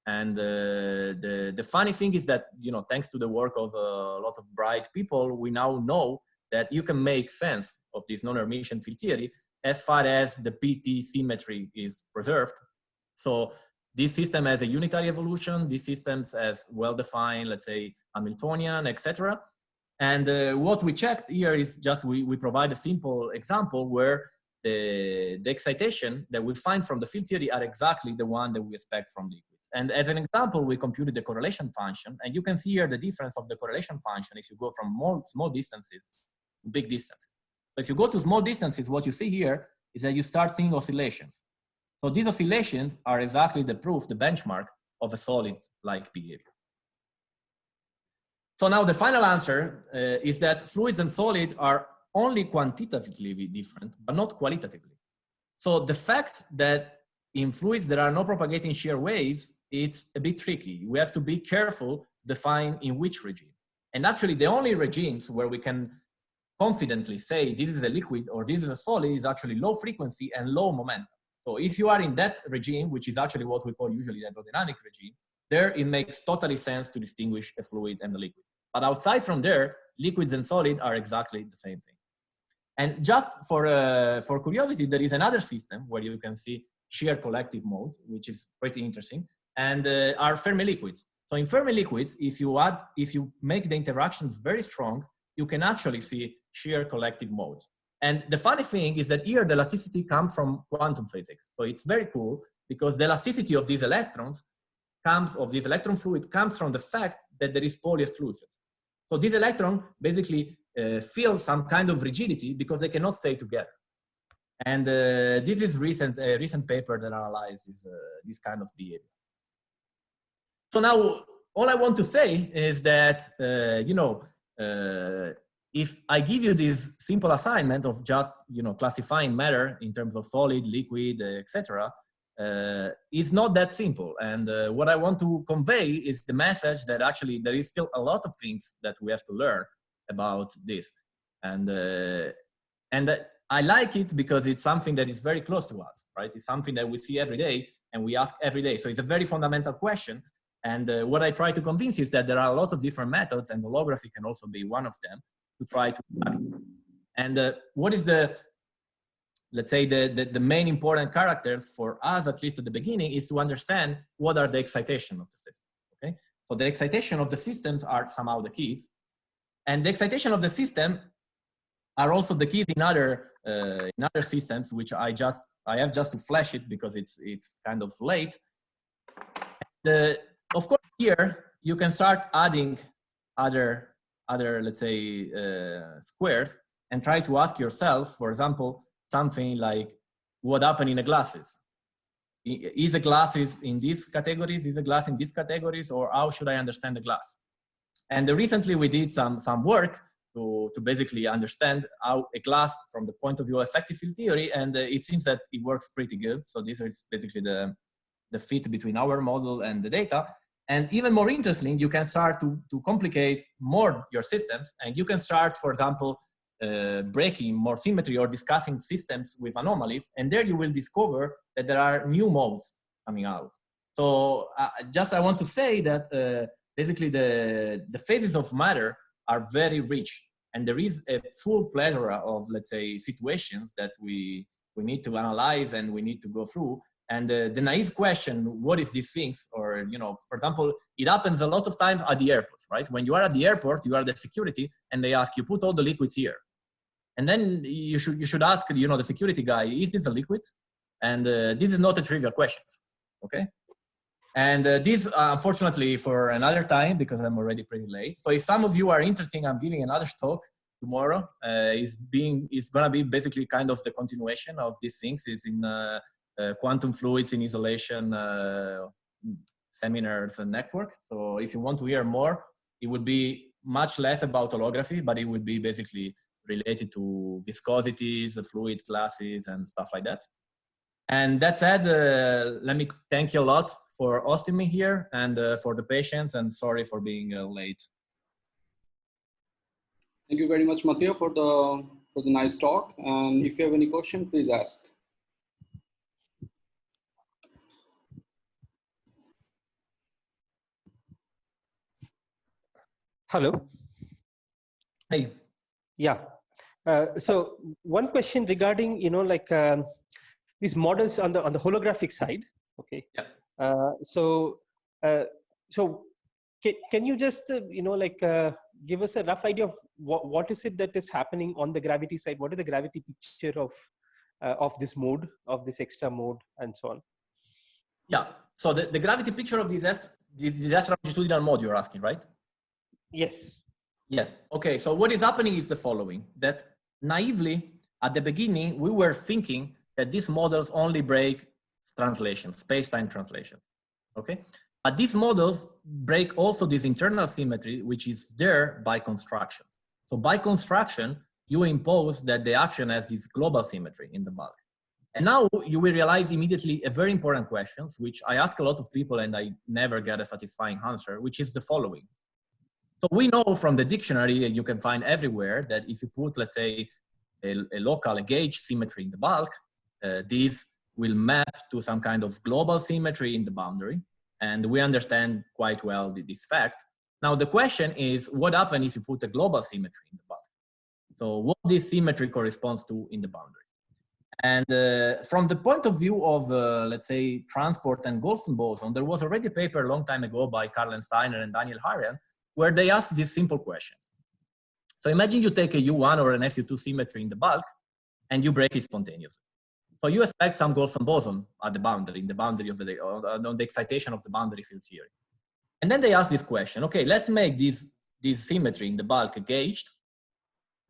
Speaker 1: And the funny thing is that, you know, thanks to the work of a lot of bright people, we now know that you can make sense of this non-Hermitian field theory as far as the PT symmetry is preserved. So this system has a unitary evolution, these systems has well-defined, let's say, Hamiltonian, etc. And what we checked here is just, we provide a simple example where the excitation that we find from the field theory are exactly the one that we expect from liquids. And as an example, we computed the correlation function, and you can see here the difference of the correlation function if you go from small distances to big distances. So if you go to small distances, what you see here is that you start seeing oscillations. So these oscillations are exactly the proof, the benchmark of a solid-like behavior. So now the final answer is that fluids and solids are only quantitatively different, but not qualitatively. So the fact that in fluids there are no propagating shear waves, it's a bit tricky. We have to be careful define in which regime. And actually the only regimes where we can confidently say this is a liquid or this is a solid is actually low frequency and low momentum. So if you are in that regime, which is actually what we call usually the hydrodynamic regime, there it makes totally sense to distinguish a fluid and a liquid. But outside from there, liquids and solids are exactly the same thing. And just for curiosity, there is another system where you can see shear collective mode, which is pretty interesting, and are Fermi liquids. So in Fermi liquids, if you make the interactions very strong, you can actually see shear collective modes. And the funny thing is that here the elasticity comes from quantum physics. So it's very cool because the elasticity of these electrons of this electron fluid comes from the fact that there is Pauli exclusion. So this electron basically feels some kind of rigidity because they cannot stay together. And this is a recent paper that analyzes this kind of behavior. So now all I want to say is that, if I give you this simple assignment of just, classifying matter in terms of solid, liquid, etc., it's not that simple. And what I want to convey is the message that actually there is still a lot of things that we have to learn about this. And I like it because it's something that is very close to us, right? It's something that we see every day and we ask every day. So it's a very fundamental question. And what I try to convince is that there are a lot of different methods, and holography can also be one of them, to try to and what is let's say the main important characters for us, at least at the beginning, is to understand what are the excitation of the system. Okay, so the excitation of the systems are somehow the keys, and the excitation of the system are also the keys in other systems, which I have just to flash it because it's kind of late. Of course, here you can start adding other let's say squares and try to ask yourself, for example, something like what happened in the glasses. Is a glass in these categories? Is a glass in these categories? Or how should I understand the glass? And recently we did some work to basically understand how a glass from the point of view of effective field theory, and it seems that it works pretty good. So this is basically the fit between our model and the data. And even more interesting, you can start to complicate more your systems, and you can start, for example, breaking more symmetry or discussing systems with anomalies, and there you will discover that there are new modes coming out. So I want to say that basically the phases of matter are very rich, and there is a full plethora of, let's say, situations that we need to analyze and we need to go through. And the naive question, what is these things? Or, for example, it happens a lot of times at the airport, right? When you are at the airport, you are the security, and they ask you, put all the liquids here. And then you should ask, the security guy, is this a liquid? And this is not a trivial question, okay? And this, unfortunately, for another time, because I'm already pretty late. So if some of you are interested, I'm giving another talk tomorrow. It's gonna be basically kind of the continuation of these things. It's in quantum fluids in isolation seminars and network. So if you want to hear more, it would be much less about holography, but it would be basically related to viscosities, the fluid classes, and stuff like that. And that said, let me thank you a lot for hosting me here and for the patience, and sorry for being late.
Speaker 6: Thank you very much, Matteo, for the nice talk. And if you have any question, please ask.
Speaker 2: Hello.
Speaker 1: Hey.
Speaker 2: Yeah. So one question regarding, these models on the holographic side. Okay.
Speaker 1: Yeah.
Speaker 2: So can you just give us a rough idea of what is it that is happening on the gravity side? What is the gravity picture of this mode, of this extra mode, and so on?
Speaker 1: Yeah. So the gravity picture of this extra longitudinal mode you're asking, right?
Speaker 2: Yes.
Speaker 1: Yes. Okay. So what is happening is the following: that naively at the beginning we were thinking that these models only break translations, space-time translations. Okay. But these models break also this internal symmetry, which is there by construction. So by construction, you impose that the action has this global symmetry in the bulk. And now you will realize immediately a very important question, which I ask a lot of people and I never get a satisfying answer, which is the following. So we know from the dictionary, and you can find everywhere, that if you put, let's say, a local gauge symmetry in the bulk, this will map to some kind of global symmetry in the boundary. And we understand quite well this fact. Now the question is, what happens if you put a global symmetry in the bulk? So what this symmetry corresponds to in the boundary? And from the point of view of, let's say, transport and Goldstone boson, there was already a paper a long time ago by Karl Steiner and Daniel Harian, where they asked these simple questions. So imagine you take a U1 or an SU2 symmetry in the bulk, and you break it spontaneously. So you expect some Goldstone boson at the boundary, in the boundary of the, on the excitation of the boundary field theory. And then they ask this question, okay, let's make this symmetry in the bulk gauged,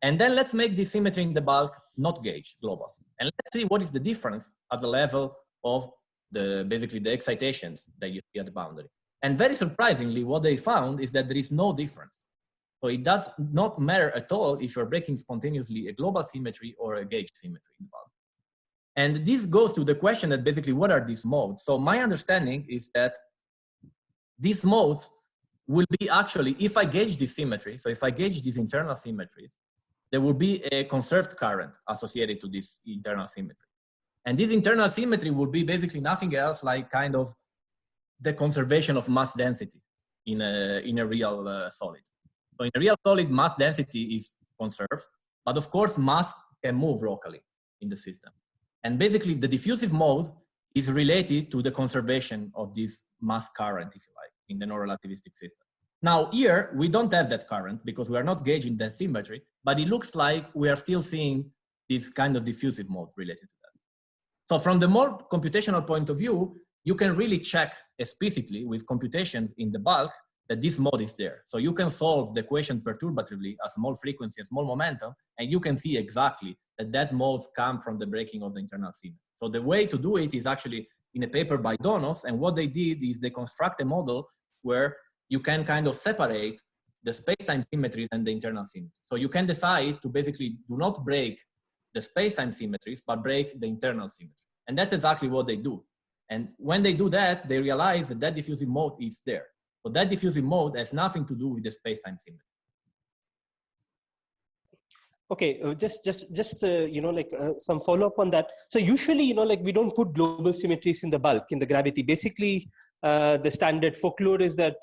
Speaker 1: and then let's make this symmetry in the bulk not gauged, global. And let's see what is the difference at the level of basically the excitations that you see at the boundary. And very surprisingly, what they found is that there is no difference. So it does not matter at all if you're breaking spontaneously a global symmetry or a gauge symmetry in the bulk. And this goes to the question that basically, what are these modes? So my understanding is that these modes will be actually, if I gauge this symmetry, so if I gauge these internal symmetries, there will be a conserved current associated to this internal symmetry. And this internal symmetry will be basically nothing else like kind of the conservation of mass density in a real solid. So in a real solid, mass density is conserved, but of course mass can move locally in the system. And basically the diffusive mode is related to the conservation of this mass current, if you like, in the non-relativistic system. Now here, we don't have that current because we are not gauging that symmetry, but it looks like we are still seeing this kind of diffusive mode related to that. So from the more computational point of view, you can really check explicitly with computations in the bulk that this mode is there. So you can solve the equation perturbatively at small frequency and small momentum, and you can see exactly that modes come from the breaking of the internal symmetry. So the way to do it is actually in a paper by Donos, and what they did is they construct a model where you can kind of separate the space-time symmetries and the internal symmetry. So you can decide to basically do not break the space-time symmetries, but break the internal symmetry. And that's exactly what they do. And when they do that, they realize that that diffusive mode is there. So that diffusive mode has nothing to do with the space-time symmetry.
Speaker 2: Okay, just you know, like some follow-up on that. So usually, you know, like we don't put global symmetries in the bulk, in the gravity. Basically, the standard folklore is that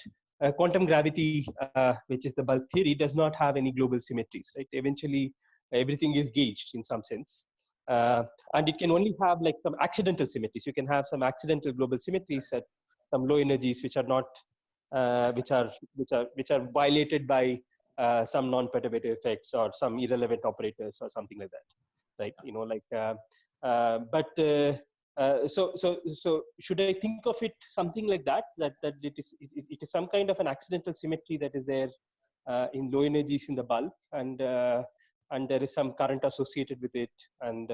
Speaker 2: quantum gravity, which is the bulk theory, does not have any global symmetries, right? Eventually, everything is gauged in some sense. And it can only have like some accidental symmetries. You can have some accidental global symmetries at some low energies, which are not, which are violated by some non-perturbative effects or some irrelevant operators or something like that, right? You know, like, so should I think of it something like that? That it is some kind of an accidental symmetry that is there in low energies in the bulk, and there is some current associated with it, and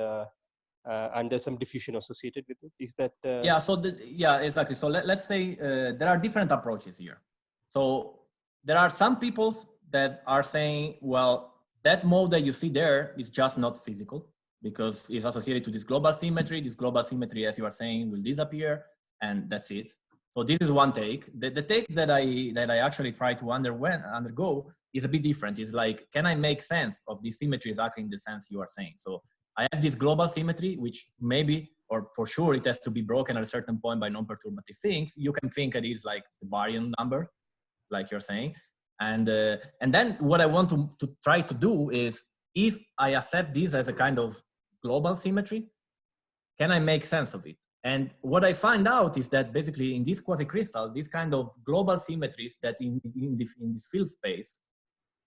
Speaker 2: there's some diffusion associated with it. Is that?
Speaker 1: Yeah. So yeah, exactly. So let's say there are different approaches here. So there are some people that are saying, well, that mode that you see there is just not physical because it's associated to this global symmetry. This global symmetry, as you are saying, will disappear, and that's it. So this is one take. The take that I actually try to undergo is a bit different. It's like, can I make sense of this symmetry exactly in the sense you are saying? So I have this global symmetry, which maybe, or for sure, it has to be broken at a certain point by non-perturbative things. You can think it is like the baryon number, like you're saying. And then what I want to try to do is, if I accept this as a kind of global symmetry, can I make sense of it? And what I find out is that basically in this quasi-crystal, this kind of global symmetries that in this field space,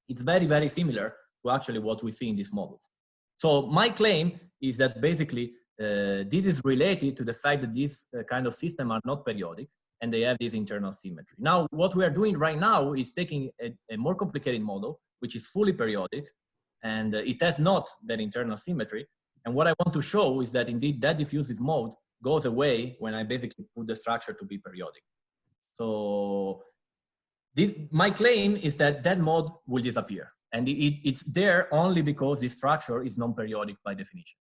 Speaker 1: it's very, very similar to actually what we see in these models. So my claim is that basically this is related to the fact that these kind of systems are not periodic, and they have this internal symmetry. Now, what we are doing right now is taking a more complicated model, which is fully periodic, and it has not that internal symmetry. And what I want to show is that indeed that diffusive mode goes away when I basically put the structure to be periodic. So my claim is that that mode will disappear. And it's there only because the structure is non-periodic by definition.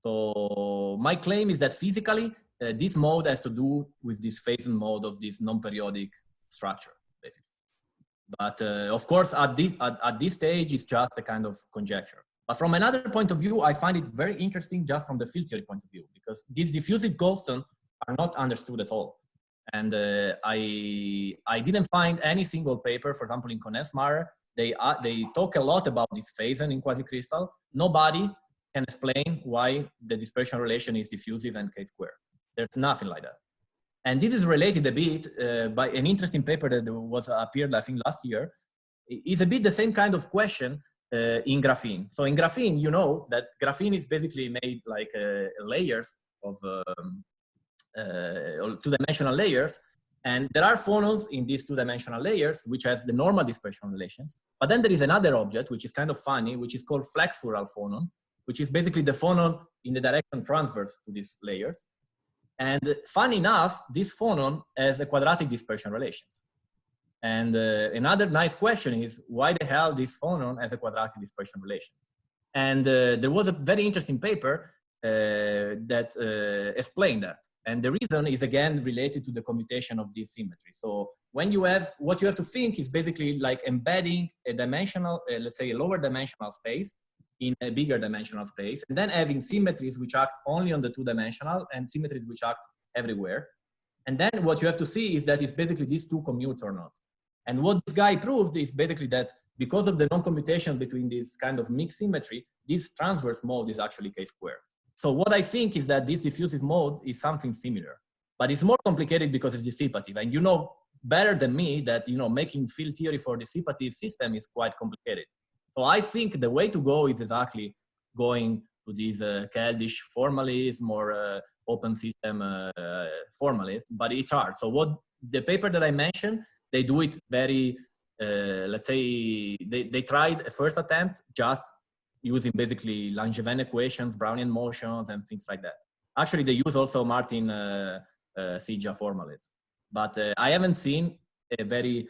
Speaker 1: So my claim is that physically, this mode has to do with this phase mode of this non-periodic structure, basically. But of course, at this stage, it's just a kind of conjecture. But from another point of view, I find it very interesting just from the field theory point of view, because these diffusive Goldstones are not understood at all. And I didn't find any single paper, for example, in Konesmar, they talk a lot about this phasing in quasicrystal. Nobody can explain why the dispersion relation is diffusive and K-square. There's nothing like that. And this is related a bit by an interesting paper that was appeared, I think, last year. It's a bit the same kind of question in graphene. So in graphene, you know that graphene is basically made like layers of two-dimensional layers. And there are phonons in these two-dimensional layers, which has the normal dispersion relations. But then there is another object, which is kind of funny, which is called flexural phonon, which is basically the phonon in the direction transverse to these layers. And funny enough, this phonon has a quadratic dispersion relations. And another nice question is, why the hell this phonon has a quadratic dispersion relation? And there was a very interesting paper that explained that. And the reason is, again, related to the commutation of this symmetry. So when you have, what you have to think is basically like embedding a dimensional, let's say a lower dimensional space in a bigger dimensional space, and then having symmetries which act only on the two-dimensional and symmetries which act everywhere. And then what you have to see is that it's basically these two commutes or not. And what this guy proved is basically that because of the non-commutation between this kind of mixed symmetry, this transverse mode is actually K-square. So what I think is that this diffusive mode is something similar, but it's more complicated because it's dissipative. And you know better than me that, you know, making field theory for dissipative system is quite complicated. So I think the way to go is exactly going to these Keldysh formalism or open system formalism, but it's hard. So what the paper that I mentioned, they do it very, let's say, they tried a first attempt just using basically Langevin equations, Brownian motions, and things like that. Actually, they use also Martin Sija formalism. But I haven't seen a very,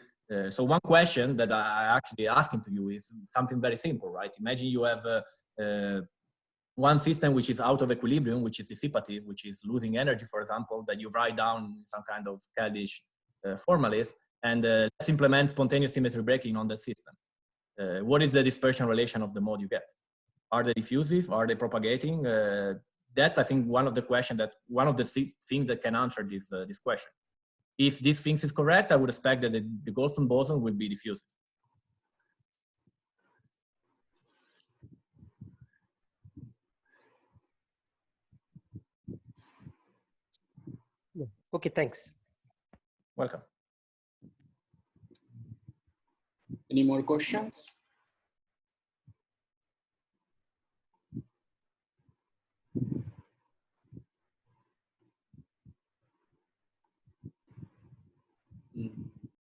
Speaker 1: so one question that I actually asking to you is something very simple, right? Imagine you have one system which is out of equilibrium, which is dissipative, which is losing energy, for example, that you write down some kind of Keldysh formalism, and let's implement spontaneous symmetry breaking on the system. What is the dispersion relation of the mode you get? Are they diffusive? Are they propagating? That's, I think, one of the questions that, one of the things that can answer this question. If these things is correct, I would expect that the Goldstone boson will be diffusive.
Speaker 2: Okay, thanks.
Speaker 1: Welcome.
Speaker 6: Any more questions?